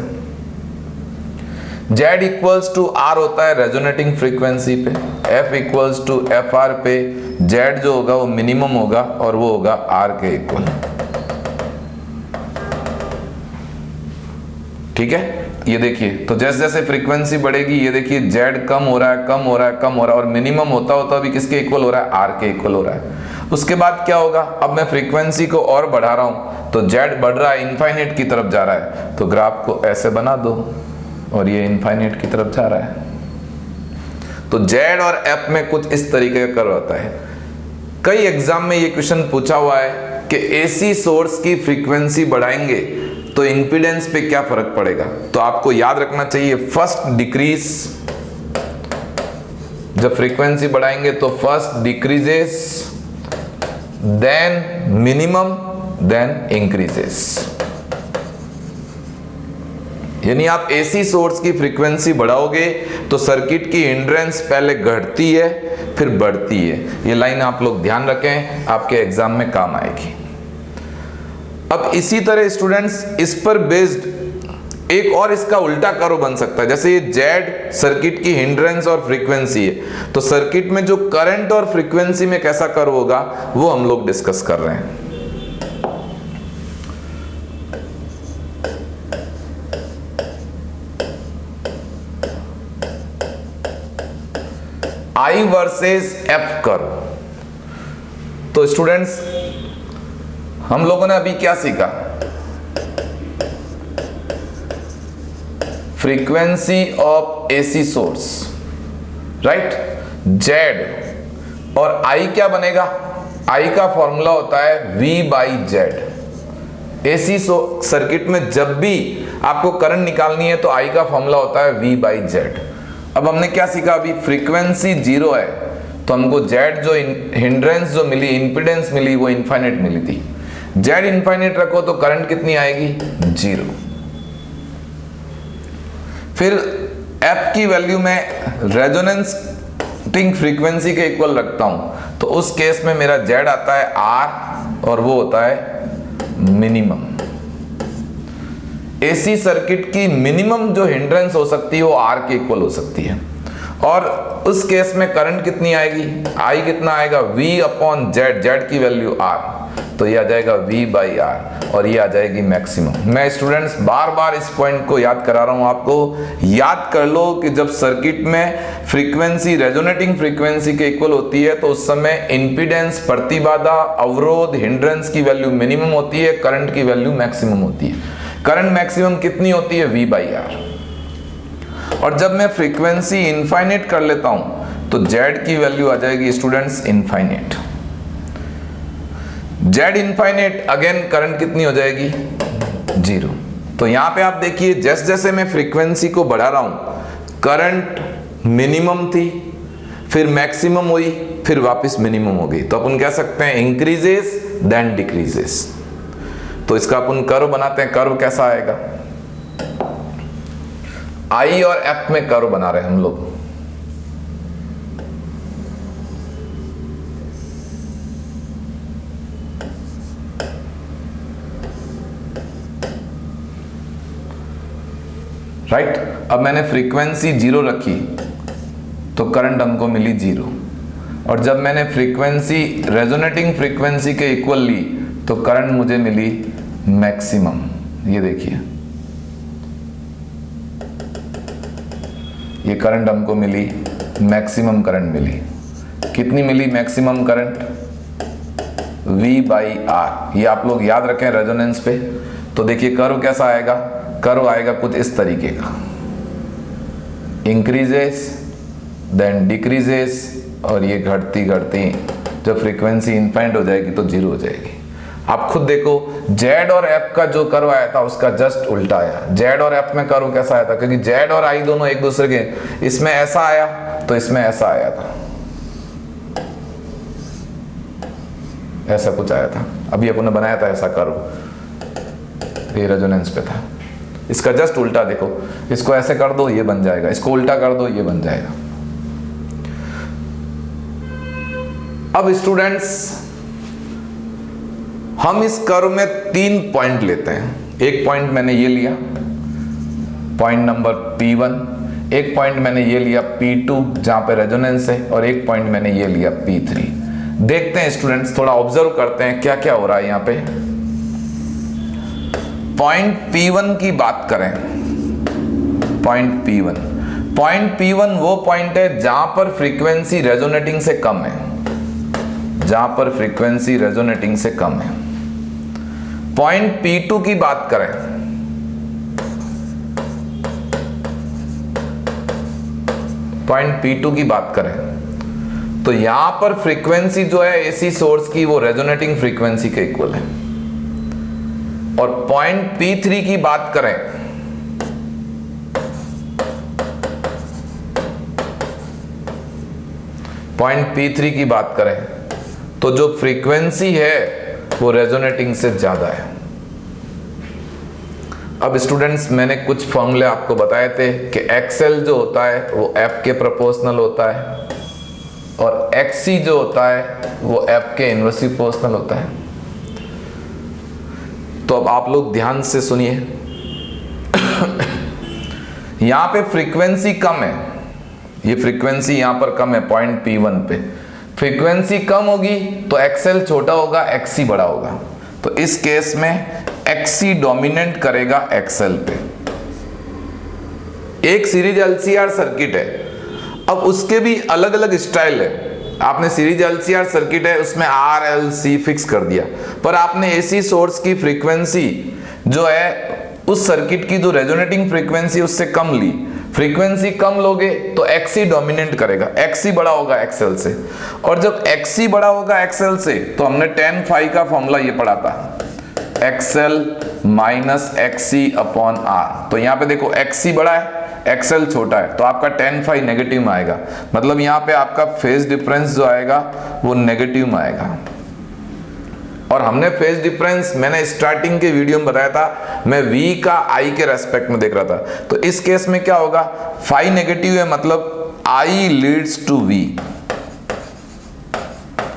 Speaker 1: जेड इक्वल्स टू आर होता है रेजोनेटिंग फ्रीक्वेंसी पे, F equals to F R पे जेड जो होगा वो मिनिमम होगा और वो होगा आर के इक्वल। ठीक है, ये देखिए, तो जैसे जैसे फ्रीक्वेंसी बढ़ेगी ये देखिए जेड कम हो रहा है, कम हो रहा है, कम हो रहा है, और मिनिमम होता होता भी किसके इक्वल हो रहा है, आर के इक्वल हो रहा है। उसके बाद क्या होगा, अब मैं फ्रीक्वेंसी को और बढ़ा रहा हूं तो जेड बढ़ रहा है, इनफाइनाइट की तरफ जा रहा है, तो ग्राफ को ऐसे बना दो और ये इनफाइनाइट की तरफ जा रहा है। तो जेड और एफ में कुछ इस तरीके का कर्व आता है। कई एग्जाम में ये क्वेश्चन पूछा हुआ है कि एसी सोर्स की फ्रीक्वेंसी बढ़ाएंगे तो इंपीडेंस पे क्या फर्क पड़ेगा। तो आपको याद रखना चाहिए, फर्स्ट डिक्रीज, जब फ्रीक्वेंसी बढ़ाएंगे तो first decreases, then minimum, then increases. यानी आप एसी सोर्स की फ्रीक्वेंसी बढ़ाओगे तो सर्किट की हिंड्रेंस पहले घटती है फिर बढ़ती है। ये लाइन आप लोग ध्यान रखें, आपके एग्जाम में काम आएगी। अब इसी तरह स्टूडेंट्स, इस पर बेस्ड एक और इसका उल्टा कर्व बन सकता है। जैसे ये जेड सर्किट की हिंड्रेंस और फ्रीक्वेंसी है, तो सर्किट में जो करंट और फ्रीक्वेंसी में कैसा कर्व होगा वो हम लोग डिस्कस कर रहे हैं। I versus F curve. तो स्टूडेंट्स, हम लोगों ने अभी क्या सीखा, frequency of AC source, right. Z और I क्या बनेगा, I का फॉर्मूला होता है V by Z. AC circuit में जब भी आपको करंट निकालनी है तो I का फॉर्मूला होता है V बाई जेड। अब हमने क्या सीखा, अभी फ्रीक्वेंसी 0 है तो हमको जेड जो हिंड्रेंस जो मिली, इंपीडेंस मिली, वो इनफाइनाइट मिली थी। जेड इनफाइनाइट रखो तो करंट कितनी आएगी, 0। फिर एफ की वैल्यू में रेजोनेंसिंग फ्रीक्वेंसी के इक्वल रखता हूं, तो उस केस में मेरा जेड आता है आर और वो होता है मिनिमम। एसी सर्किट की मिनिमम जो हिंड्रेंस हो सकती है वो आर के इक्वल हो सकती है, और उस केस में करंट कितनी आएगी, आई कितना आएगा, V अपॉन जेड, जेड की वैल्यू आर, तो ये आ जाएगा V बाई आर और ये आ जाएगी मैक्सिमम। मैं स्टूडेंट्स बार बार इस पॉइंट को याद करा रहा हूं आपको, याद कर लो कि जब सर्किट में फ्रीक्वेंसी रेजोनेटिंग फ्रीक्वेंसी के इक्वल होती है तो उस समय इंपीडेंस, प्रतिबाधा, अवरोध, हिंड्रेंस की वैल्यू मिनिमम होती है, करंट की वैल्यू मैक्सिमम होती है। करंट मैक्सिमम कितनी होती है, V बाई आर। और जब मैं फ्रीक्वेंसी इनफाइनाइट कर लेता हूं तो Z की वैल्यू आ जाएगी students infinite. Z infinite, again current कितनी हो जाएगी, 0। तो यहां पे आप देखिए, जैसे जैसे मैं फ्रीक्वेंसी को बढ़ा रहा हूं, करंट मिनिमम थी, फिर मैक्सिमम हुई, फिर वापस मिनिमम हो गई। तो अपन कह सकते हैं इंक्रीजेस देन डिक्रीजेस। तो इसका अपन कर्व बनाते हैं, कर्व कैसा आएगा, I और F में कर्व बना रहे हैं हम लोग। राइट। अब मैंने फ्रीक्वेंसी 0 रखी तो करंट हमको मिली 0, और जब मैंने फ्रीक्वेंसी रेजोनेटिंग फ्रीक्वेंसी के इक्वल ली तो करंट मुझे मिली मैक्सिमम। ये देखिए, ये करंट हमको मिली, मैक्सिमम करंट मिली। कितनी मिली maximum current, V by R. ये आप लोग याद रखें रेजोनेंस पे। तो देखिए कर्व कैसा आएगा, कर्व आएगा कुछ इस तरीके का, इंक्रीजेस देन डिक्रीजेस, और ये घटती घटती जब फ्रीक्वेंसी इनफाइनाइट हो जाएगी तो 0 हो जाएगी। आप खुद देखो, जेड और एफ का जो कर्व आया था उसका जस्ट उल्टा आया। जेड और एफ में कर्व कैसा आया था, क्योंकि जेड और आई दोनों एक दूसरे के, इसमें ऐसा आया तो इसमें ऐसा आया था, ऐसा कुछ आया था। अभी अपन ने बनाया था ऐसा कर्व, ये रेजोनेंस पे था। इसका जस्ट उल्टा देखो, इसको ऐसे कर दो ये बन जाएगा, इसको उल्टा कर दो ये बन जाएगा। अब स्टूडेंट्स, हम इस कर्व में 3 पॉइंट लेते हैं। एक पॉइंट मैंने ये लिया, पॉइंट नंबर P1, एक पॉइंट मैंने ये लिया P2 जहां पे रेजोनेंस है, और एक पॉइंट मैंने ये लिया P3। देखते हैं स्टूडेंट्स, थोड़ा ऑब्जर्व करते हैं क्या क्या हो रहा है यहां पे। पॉइंट P1 की बात करें, पॉइंट P1 वो पॉइंट है जहां पर फ्रीक्वेंसी रेजोनेटिंग से कम है, जहां पर फ्रीक्वेंसी रेजोनेटिंग से कम है। पॉइंट P2 की बात करें, पॉइंट P2 की बात करें तो यहां पर फ्रीक्वेंसी जो है एसी सोर्स की वो रेजोनेटिंग फ्रीक्वेंसी के इक्वल है। और पॉइंट P3 की बात करें पॉइंट P3 की बात करें तो जो फ्रीक्वेंसी है वो रेजोनेटिंग से ज्यादा है। अब स्टूडेंट्स मैंने कुछ फॉर्मूले आपको बताए थे कि XL जो होता है वो F के प्रोपोर्शनल होता है और XC जो होता है वो F के इनवर्सली प्रोपोर्शनल होता है। तो अब आप लोग ध्यान से सुनिए यहां पे फ्रीक्वेंसी कम है, ये फ्रीक्वेंसी यहां पर कम है पॉइंट P1 पे। फ्रीक्वेंसी कम होगी तो XL छोटा होगा, XC बड़ा होगा। तो इस केस में XC डोमिनेट करेगा XL पे। एक सीरीज LCR सर्किट है, अब उसके भी अलग अलग स्टाइल है। आपने सीरीज LCR सर्किट है उसमें R L C फिक्स कर दिया, पर आपने AC सोर्स की फ्रीक्वेंसी जो है उस सर्किट की जो रेजोनेटिंग फ्रीक्वेंसी उससे कम ली। फ्रीक्वेंसी कम लोगे तो XC डोमिनेट करेगा, XC बड़ा होगा XL से। और जब XC बड़ा होगा XL से तो हमने tan phi का फॉर्मूला ये पढ़ा था, XL minus XC upon R। तो यहाँ पे देखो XC बड़ा है, XL छोटा है, तो आपका tan phi नेगेटिव में आएगा। मतलब यहाँ पे आपका फेज डिफरेंस जो आएगा वो नेगेटिव में आएगा। और हमने फेज डिफरेंस मैंने स्टार्टिंग के वीडियो में बताया था, मैं V का I के रेस्पेक्ट में देख रहा था। तो इस केस में क्या होगा, phi नेगेटिव है मतलब I लीड्स टू V,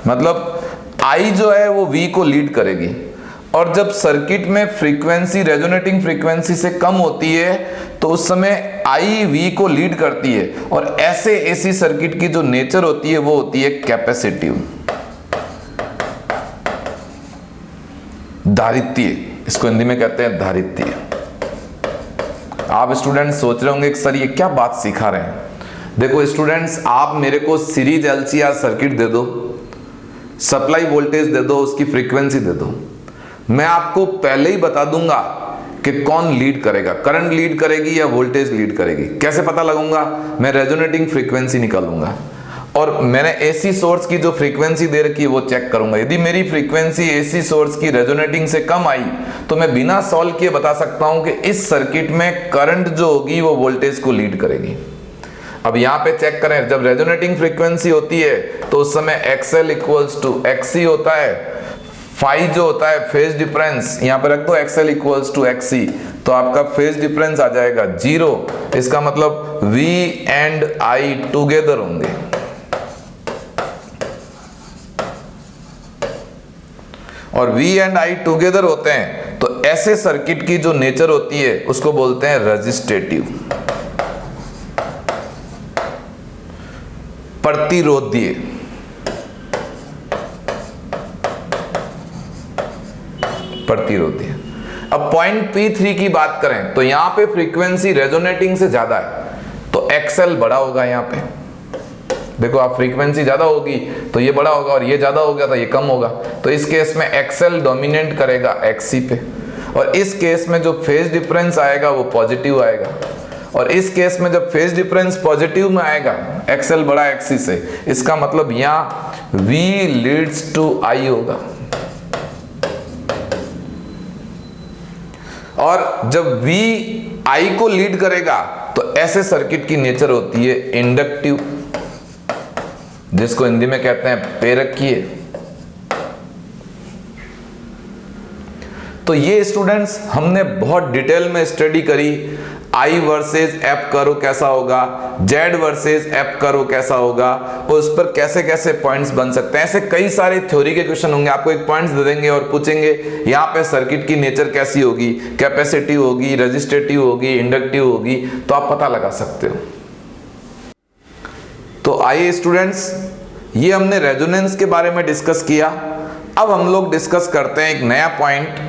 Speaker 1: मतलब I जो है वो V को लीड करेगी। और जब सर्किट में फ्रीक्वेंसी रेजोनेटिंग फ्रीक्वेंसी से कम होती है तो उस समय I V को लीड करती है। और ऐसे AC सर्किट की जो नेचर होती है वो होती है कैपेसिटिव, धारित्य, इसको हिंदी में कहते हैं धारित्य। आप स्टूडेंट्स सोच रहे होंगे कि सर ये क्या बात सिखा रहे हैं। देखो स्टूडेंट्स, आप मेरे को सीरीज LCR सर्किट दे दो, सप्लाई वोल्टेज दे दो, उसकी फ्रीक्वेंसी दे दो, मैं आपको पहले ही बता दूंगा कि कौन लीड करेगा, करंट लीड करेगी या वोल्टेज लीड करेगी। कैसे पता लगूंगा, मैं रेजोनेटिंग फ्रीक्वेंसी निकालूंगा और मैंने AC सोर्स की जो फ्रीक्वेंसी दे रखी है वो चेक करूंगा। यदि मेरी फ्रीक्वेंसी AC सोर्स की रेजोनेटिंग से कम आई तो मैं बिना सॉल्व किए बता सकता हूं कि इस सर्किट में करंट जो होगी वो वोल्टेज को लीड करेगी। अब यहां पे चेक करें, जब रेजोनेटिंग फ्रीक्वेंसी होती है तो उस समय XL इक्वल्स टू XC होता है। फाई जो होता है फेज डिफरेंस, यहां पर रख दो XL इक्वल्स टू XC, तो आपका फेज डिफरेंस आ जाएगा 0। इसका मतलब V एंड I टुगेदर होंगे। और V एंड I टुगेदर होते हैं तो ऐसे सर्किट की जो नेचर होती है उसको बोलते हैं रेजिस्टेटिव, प्रतिरोधीय। प्रतिरोधीय। अब पॉइंट P3 की बात करें तो यहां पे फ्रीक्वेंसी रेजोनेटिंग से ज्यादा है तो XL बड़ा होगा। यहां पे देखो, आप फ्रीक्वेंसी ज्यादा होगी तो ये बड़ा होगा और ये ज्यादा हो गया तो ये कम होगा। तो इस केस में XL डोमिनेट करेगा XC पे। और इस केस में जो फेज डिफरेंस आएगा वो पॉजिटिव आएगा। और इस केस में जब फेज डिफरेंस पॉजिटिव में आएगा, XL बड़ा XC से, इसका मतलब यहां V लीड्स टू I होगा। और जब V I को लीड करेगा तो ऐसे सर्किट की नेचर होती है इंडक्टिव, जिसको हिंदी में कहते हैं प्रेरकीय। तो ये स्टूडेंट्स हमने बहुत डिटेल में स्टडी करी, I वर्सेस F कर्व कैसा होगा, Z वर्सेस F कर्व कैसा होगा, और उस पर कैसे कैसे पॉइंट्स बन सकते हैं। ऐसे कई सारे थ्योरी के क्वेश्चन होंगे, आपको एक पॉइंट्स दे देंगे और पूछेंगे यहाँ पे सर्किट की नेचर कैसी होगी, कैपेसिटिव होगी, रेजिस्टेटिव होगी, इंडक्टिव होगी, तो आप पता लगा सकते हो। तो आइए स्टूडेंट्स, ये हमने रेजोनेंस के बारे में डिस्कस किया। अब हम लोग डिस्कस करते हैं एक नया point,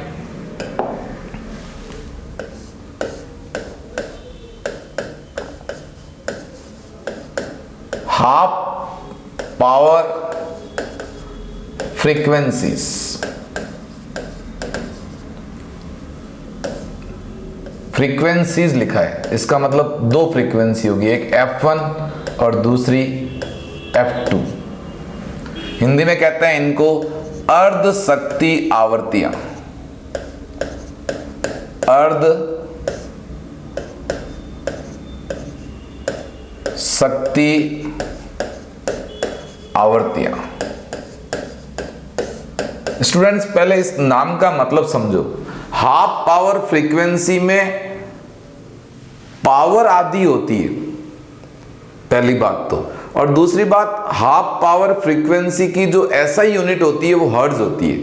Speaker 1: half power frequencies. Frequencies लिखा है, इसका मतलब दो फ्रीक्वेंसी होगी, एक F1 और दूसरी F2। हिंदी में कहते हैं इनको अर्ध शक्ति आवर्तियां। अर्ध शक्ति आवर्तियां। स्टूडेंट्स पहले इस नाम का मतलब समझो। हाफ पावर फ्रीक्वेंसी में पावर आधी होती है, पहली बात तो, और दूसरी बात हाफ पावर फ्रीक्वेंसी की जो SI यूनिट होती है वो हर्ट्ज होती है,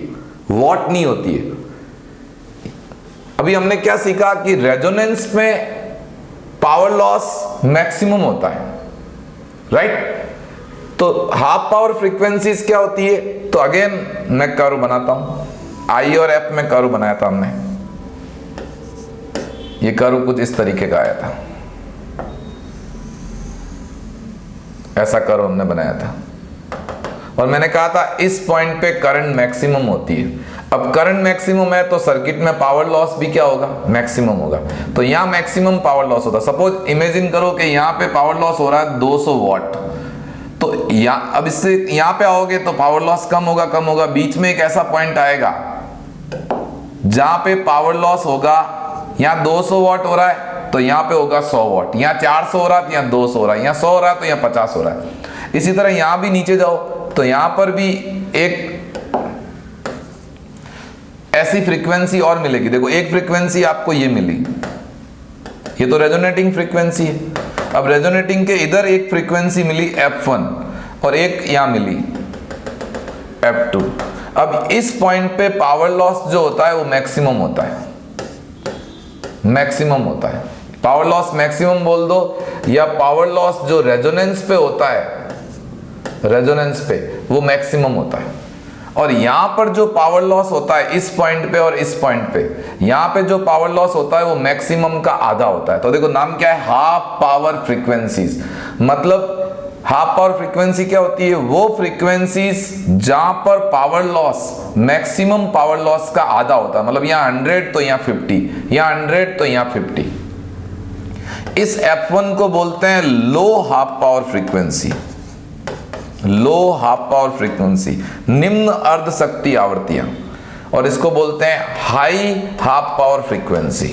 Speaker 1: वॉट नहीं होती है। अभी हमने क्या सीखा कि रेजोनेंस में पावर लॉस मैक्सिमम होता है, राइट? तो हाफ पावर फ्रीक्वेंसीज क्या होती है? तो अगेन मैं कर्व बनाता हूं, I और F में कर्व बनाया था हमने। ये कर्व कुछ इस तरीके का आया था, ऐसा कर्व हमने बनाया था, और मैंने कहा था इस पॉइंट पे करंट मैक्सिमम होती है। अब करंट मैक्सिमम है तो सर्किट में पावर लॉस भी क्या होगा? मैक्सिमम होगा। तो यहां मैक्सिमम पावर लॉस होता है। सपोज इमेजिन करो कि यहां पे पावर लॉस हो रहा है 200 वॉट, तो अब इससे यहां पे आओगे तो पावर लॉस कम होगा। बीच में एक ऐसा पॉइंट आएगा जहां पे पावर लॉस होगा, यहां 200 वॉट हो रहा है तो यहां पे होगा 100 वॉट, यहां 400 हो रहा है तो यहां 200 हो रहा है, यहां 100 हो रहा है तो यहां 50 हो रहा है। इसी तरह यहां भी नीचे जाओ तो यहां पर भी एक ऐसी फ्रीक्वेंसी और मिलेगी। देखो एक फ्रीक्वेंसी आपको ये मिली, ये तो रेजोनेटिंग फ्रीक्वेंसी है। अब रेजोनेटिंग के इधर एक फ्रीक्वेंसी मिली F1 और एक यहां मिली F2। अब इस पॉइंट पे पावर लॉस जो होता है वो मैक्सिमम होता है, मैक्सिमम होता है। पावर लॉस मैक्सिमम बोल दो, या पावर लॉस जो रेजोनेंस पे होता है, रेजोनेंस पे वो मैक्सिमम होता है। और यहां पर जो पावर लॉस होता है इस पॉइंट पे और इस पॉइंट पे, यहां पे जो पावर लॉस होता है वो मैक्सिमम का आधा होता है। तो देखो नाम क्या है? Half power frequencies. मतलब हाफ पावर फ्रीक्वेंसी क्या होती है? वो फ्रीक्वेंसीज जहां पर power loss maximum power loss का आधा होता है। मतलब यहां 100 तो यहां 50, यहां 100 तो यहां 50। इस F1 को बोलते हैं लो हाफ पावर फ्रीक्वेंसी। लो हाफ पावर फ्रीक्वेंसी, निम्न अर्ध शक्ति आवर्तियां, और इसको बोलते हैं high half power frequency.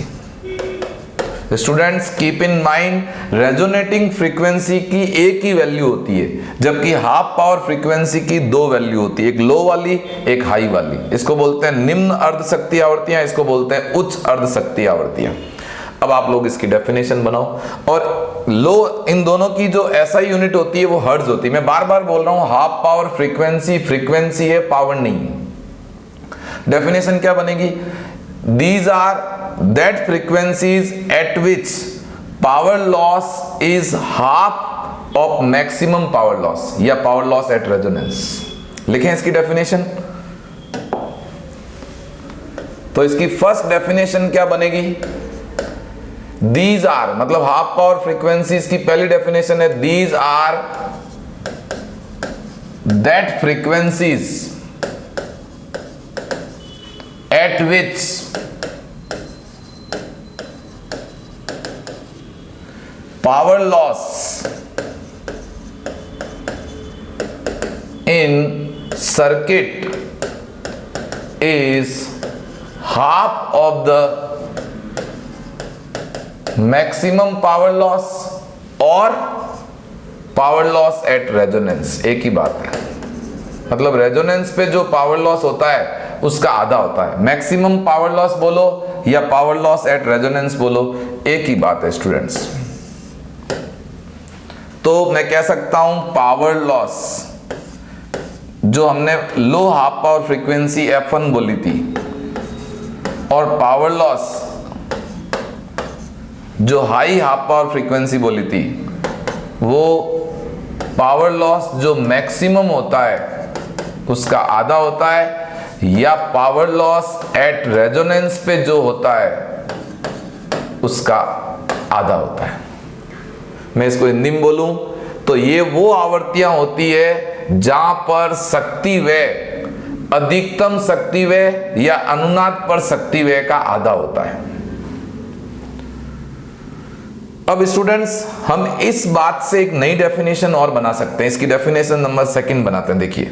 Speaker 1: Students keep in mind, resonating frequency की एक ही वैल्यू होती है, जबकि हाफ पावर फ्रीक्वेंसी की दो वैल्यू होती है, एक लो वाली एक हाई वाली। इसको बोलते हैं निम्न अर्ध शक्ति आवर्तियां, इसको बोलते हैं उच्च अर्ध शक्ति आवर्तियां। अब आप लोग इसकी डेफिनेशन बनाओ। और लो, इन दोनों की जो SI यूनिट होती है वो हर्ट्ज होती है। मैं बार बार बोल रहा हूं हाफ पावर फ्रीक्वेंसी फ्रीक्वेंसी है, पावर नहीं। डेफिनेशन क्या बनेगी? These are that frequencies at which power loss is half of maximum power loss, या पावर लॉस एट रेजोनेंस। लिखें इसकी डेफिनेशन। तो इसकी फर्स्ट डेफिनेशन क्या बनेगी? These are, मतलब हाफ पावर फ्रीक्वेंसीज की पहली डेफिनेशन है, these are that frequencies at which power loss in circuit is half of the maximum power loss और पावर लॉस एट रेजोनेंस। एक ही बात है, मतलब रेजोनेंस पे जो पावर लॉस होता है उसका आधा होता है। मैक्सिमम पावर लॉस बोलो या पावर लॉस एट रेजोनेंस बोलो, एक ही बात है स्टूडेंट्स। तो मैं कह सकता हूं पावर लॉस जो हमने लो हाफ पावर फ्रीक्वेंसी F1 बोली थी, और पावर लॉस जो हाई हाफ पावर फ्रीक्वेंसी बोली थी, वो पावर लॉस जो मैक्सिमम होता है उसका आधा होता है, या पावर लॉस एट रेजोनेंस पे जो होता है उसका आधा होता है। मैं इसको हिंदी में बोलूं तो ये वो आवर्तियां होती है जहां पर शक्ति व्यय अधिकतम शक्ति व्यय या अनुनाद पर शक्ति व्यय का आधा होता है। अब स्टूडेंट्स हम इस बात से एक नई डेफिनेशन और बना सकते हैं, इसकी डेफिनेशन नंबर 2 बनाते हैं। देखिए,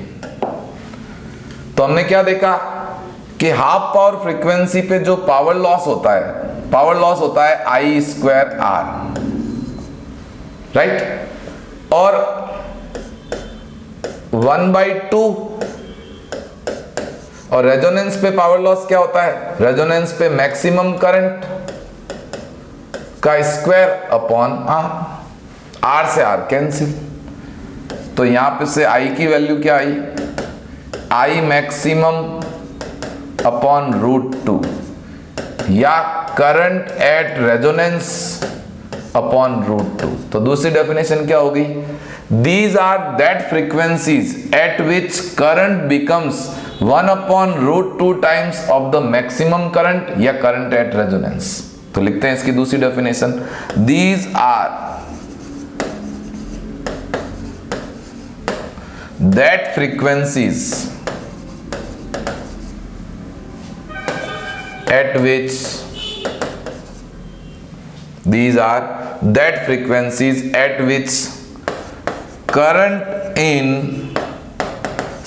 Speaker 1: तो हमने क्या देखा कि हाफ पावर फ्रीक्वेंसी पे जो पावर लॉस होता है I स्क्वायर R, राइट, और 1/2, और रेजोनेंस पे पावर लॉस क्या होता है, रेजोनेंस पे मैक्सिमम करंट का स्क्वायर अपॉन R से R कैंसिल, तो यहां पे से I की वैल्यू क्या आई, I मैक्सिमम अपॉन √2 या करंट एट रेजोनेंस अपॉन √2। तो दूसरी डेफिनेशन क्या होगी, these are that frequencies at which current becomes 1/√2 times of the maximum current या करंट एट रेजोनेंस। तो लिखते हैं इसकी दूसरी definition, these are that frequencies at which these are that frequencies at which current in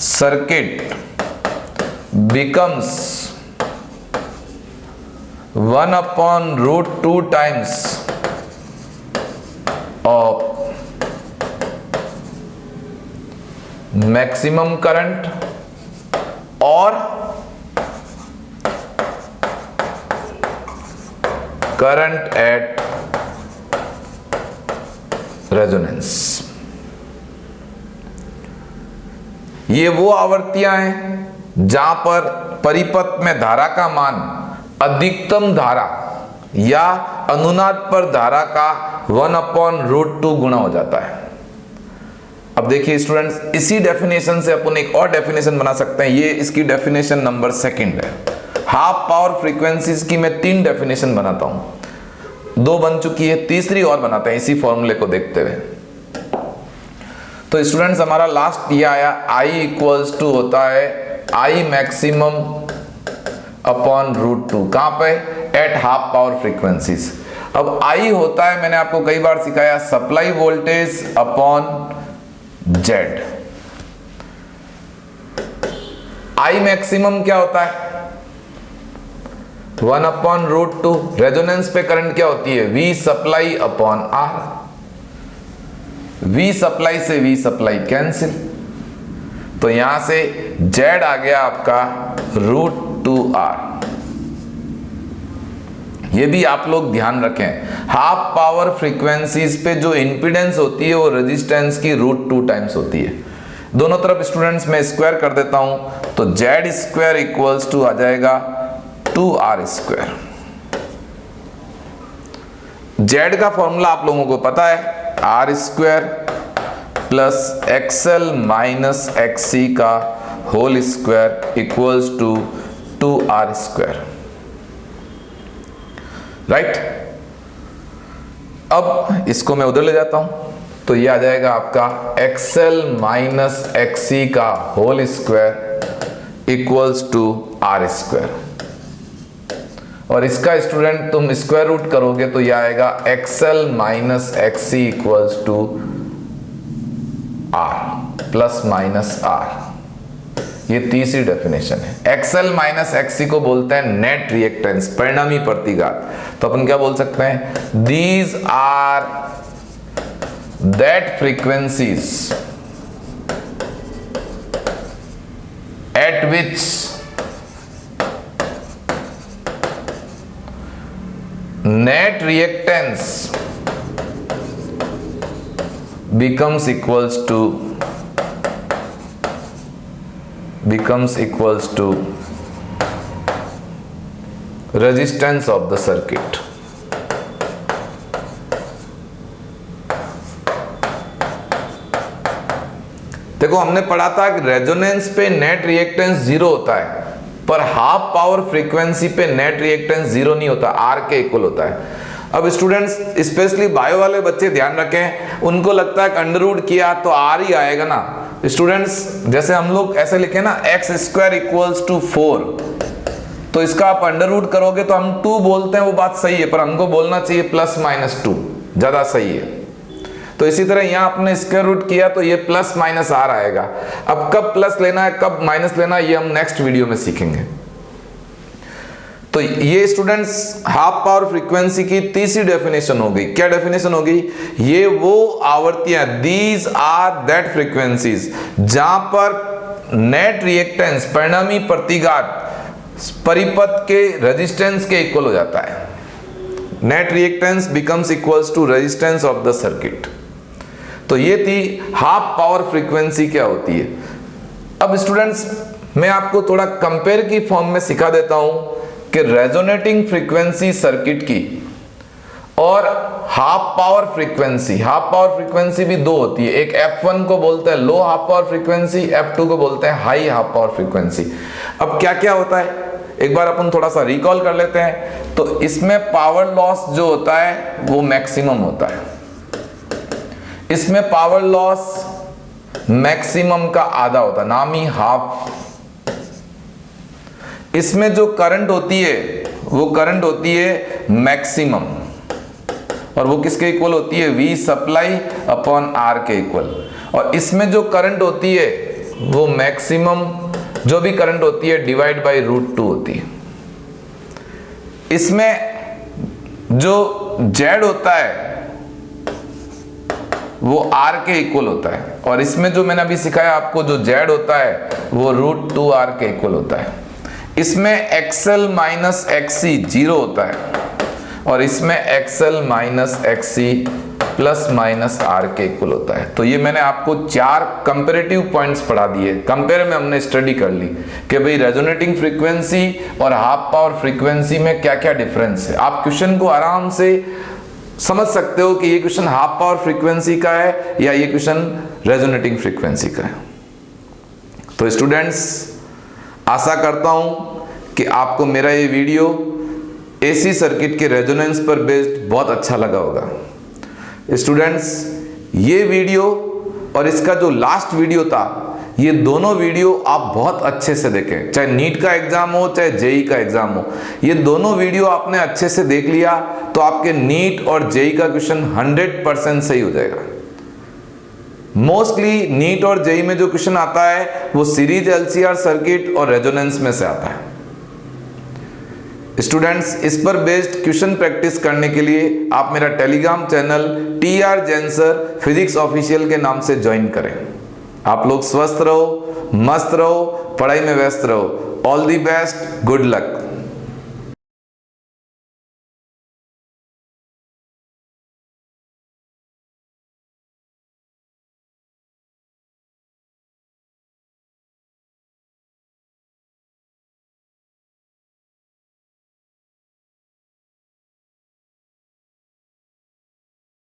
Speaker 1: circuit becomes 1/√2 times of maximum current or current at resonance. ये वो आवृत्तियां हैं जहां पर परिपथ में धारा का मान अधिकतम धारा या अनुनाद पर धारा का 1/√2 गुना हो जाता है। अब देखिए स्टूडेंट्स, इसी डेफिनेशन से अपन एक और डेफिनेशन बना सकते हैं, ये इसकी डेफिनेशन नंबर 2 है। हाफ पावर फ्रीक्वेंसीज की मैं 3 डेफिनेशन बनाता हूं, 2 बन चुकी है, तीसरी और बनाते हैं इसी फॉर्मूले को देखते हुए। तो स्टूडेंट्स हमारा लास्ट ये आया, I इक्वल्स टू होता है I मैक्सिमम अपॉन √2, कहां पे, एट हाफ पावर फ्रीक्वेंसीज। अब I होता है, मैंने आपको कई बार सिखाया, supply voltage upon Z। I maximum क्या होता है, 1/√2। रेजोनेंस पे करंट क्या होती है, V supply upon R। V supply से V सप्लाई कैंसिल, तो यहां से Z आ गया आपका √2R। ये भी आप लोग ध्यान रखें, हाफ पावर फ्रीक्वेंसीज पे जो इंपीडेंस होती है वो रेजिस्टेंस की √2 टाइम्स होती है। दोनों तरफ स्टूडेंट्स मैं स्क्वायर कर देता हूं, तो Z स्क्वायर इक्वल्स टू आ जाएगा 2R स्क्वायर। Z का फॉर्मूला आप लोगों को पता है, R square plus XL minus XC का whole square equals to 2R square, right. अब इसको मैं उधर ले जाता हूं, तो ये आ जाएगा आपका XL माइनस XC का whole square equals to R square, और इसका स्टूडेंट तुम स्क्वायर रूट करोगे तो यह आएगा XL minus XC equals to R plus minus R। ये तीसरी डेफिनेशन है। XL माइनस XC को बोलते हैं नेट रिएक्टेंस, परिणामी प्रतिघात। तो अपन क्या बोल सकते हैं, these are that frequencies at which net reactance becomes equals to resistance of the circuit। देखो हमने पढ़ा था कि रेजोनेंस पे नेट रिएक्टेंस 0 होता है, पर हाफ पावर फ्रीक्वेंसी पे नेट रिएक्टेंस 0 नहीं होता, R के इक्वल होता है। अब स्टूडेंट्स स्पेशली बायो वाले बच्चे ध्यान रखें, उनको लगता है कि अंडर रूट किया तो R ही आएगा ना, स्टूडेंट्स जैसे हम लोग ऐसे लिखे ना एक्स स्क्वायर इक्वल्स टू 4, तो इसका आप अंडर रूट करोगे तो हम 2 बोलते हैं, वो बात सही है, पर हमको बोलना चाहिए प्लस माइनस 2, ज्यादा सही है। तो इसी तरह यहां आपने स्क्वायर रूट किया तो ये प्लस माइनस आर आएगा। अब कब प्लस लेना है कब माइनस लेना है ये हम नेक्स्ट वीडियो में सीखेंगे। तो ये स्टूडेंट्स हाफ पावर फ्रीक्वेंसी की तीसरी डेफिनेशन हो गई। क्या डेफिनेशन हो गई? ये वो आवर्तियां, दीज आर दैट फ्रीक्वेंसीज जहां पर नेट रिएक्टेंस परिणामी प्रतिघात परिपथ के रेजिस्टेंस के इक्वल हो जाता है। Net reactance becomes equals to resistance of the circuit. तो ये थी हाफ पावर फ्रीक्वेंसी क्या होती है। अब स्टूडेंट्स मैं आपको थोड़ा कंपेयर की फॉर्म में सिखा देता हूं कि रेजोनेटिंग फ्रीक्वेंसी सर्किट की और हाफ पावर फ्रीक्वेंसी भी दो होती है। एक F1 को बोलते हैं लो हाफ पावर फ्रीक्वेंसी, F2 को बोलते हैं हाई हाफ पावर फ्रीक्वेंसी। अब क्या क्या होता है एक बार अपन थोड़ा सा रिकॉल कर लेते हैं। तो इसमें पावर लॉस जो होता है वो मैक्सिमम होता है। इसमें पावर लॉस मैक्सिमम का आधा होता है, नाम ही हाफ। इसमें जो करंट होती है वो करंट होती है मैक्सिमम, और वो किसके इक्वल होती है? V सप्लाई अपॉन R के इक्वल। और इसमें जो करंट होती है वो मैक्सिमम जो भी करंट होती है डिवाइड बाय √2 होती है। इसमें जो Z होता है वो R के इक्वल होता है, और इसमें जो मैंने अभी सिखाया आपको जो Z होता है वो √2R के इक्वल होता है। इसमें XL माइनस XC 0 होता है, और इसमें XL minus XC plus minus R के इक्वल होता है। तो ये मैंने आपको 4 कंपैरेटिव पॉइंट्स पढ़ा दिए। कंपेयर में हमने स्टडी कर ली कि भाई रेजोनेटिंग फ्रीक्वेंसी और हाफ पावर फ्रीक्वेंसी में क्या क्या डिफरेंस है। आप क्वेश्चन को आराम से समझ सकते हो कि ये क्वेश्चन हाफ पावर फ्रीक्वेंसी का है या ये क्वेश्चन रेजोनेटिंग फ्रीक्वेंसी का है। तो स्टूडेंट्स आशा करता हूं कि आपको मेरा ये वीडियो एसी सर्किट के रेजोनेंस पर बेस्ड बहुत अच्छा लगा होगा। स्टूडेंट्स ये वीडियो और इसका जो लास्ट वीडियो था, ये दोनों वीडियो आप बहुत अच्छे से देखें, चाहे नीट का एग्जाम हो चाहे जेई का एग्जाम हो। ये दोनों वीडियो आपने अच्छे से देख लिया तो आपके नीट और जेई का क्वेश्चन 100% सही हो जाएगा। मोस्टली नीट और जेई में जो क्वेश्चन आता है वो सीरीज एलसीआर सर्किट और रेजोनेंस में से आता है। स्टूडेंट्स इस पर बेस्ड क्वेश्चन प्रैक्टिस करने के लिए आप मेरा Telegram channel TR Jain sir physics official के नाम से ज्वाइन करें। आप लोग स्वस्थ रहो, मस्त रहो, पढ़ाई में व्यस्त रहो। All the best, good luck.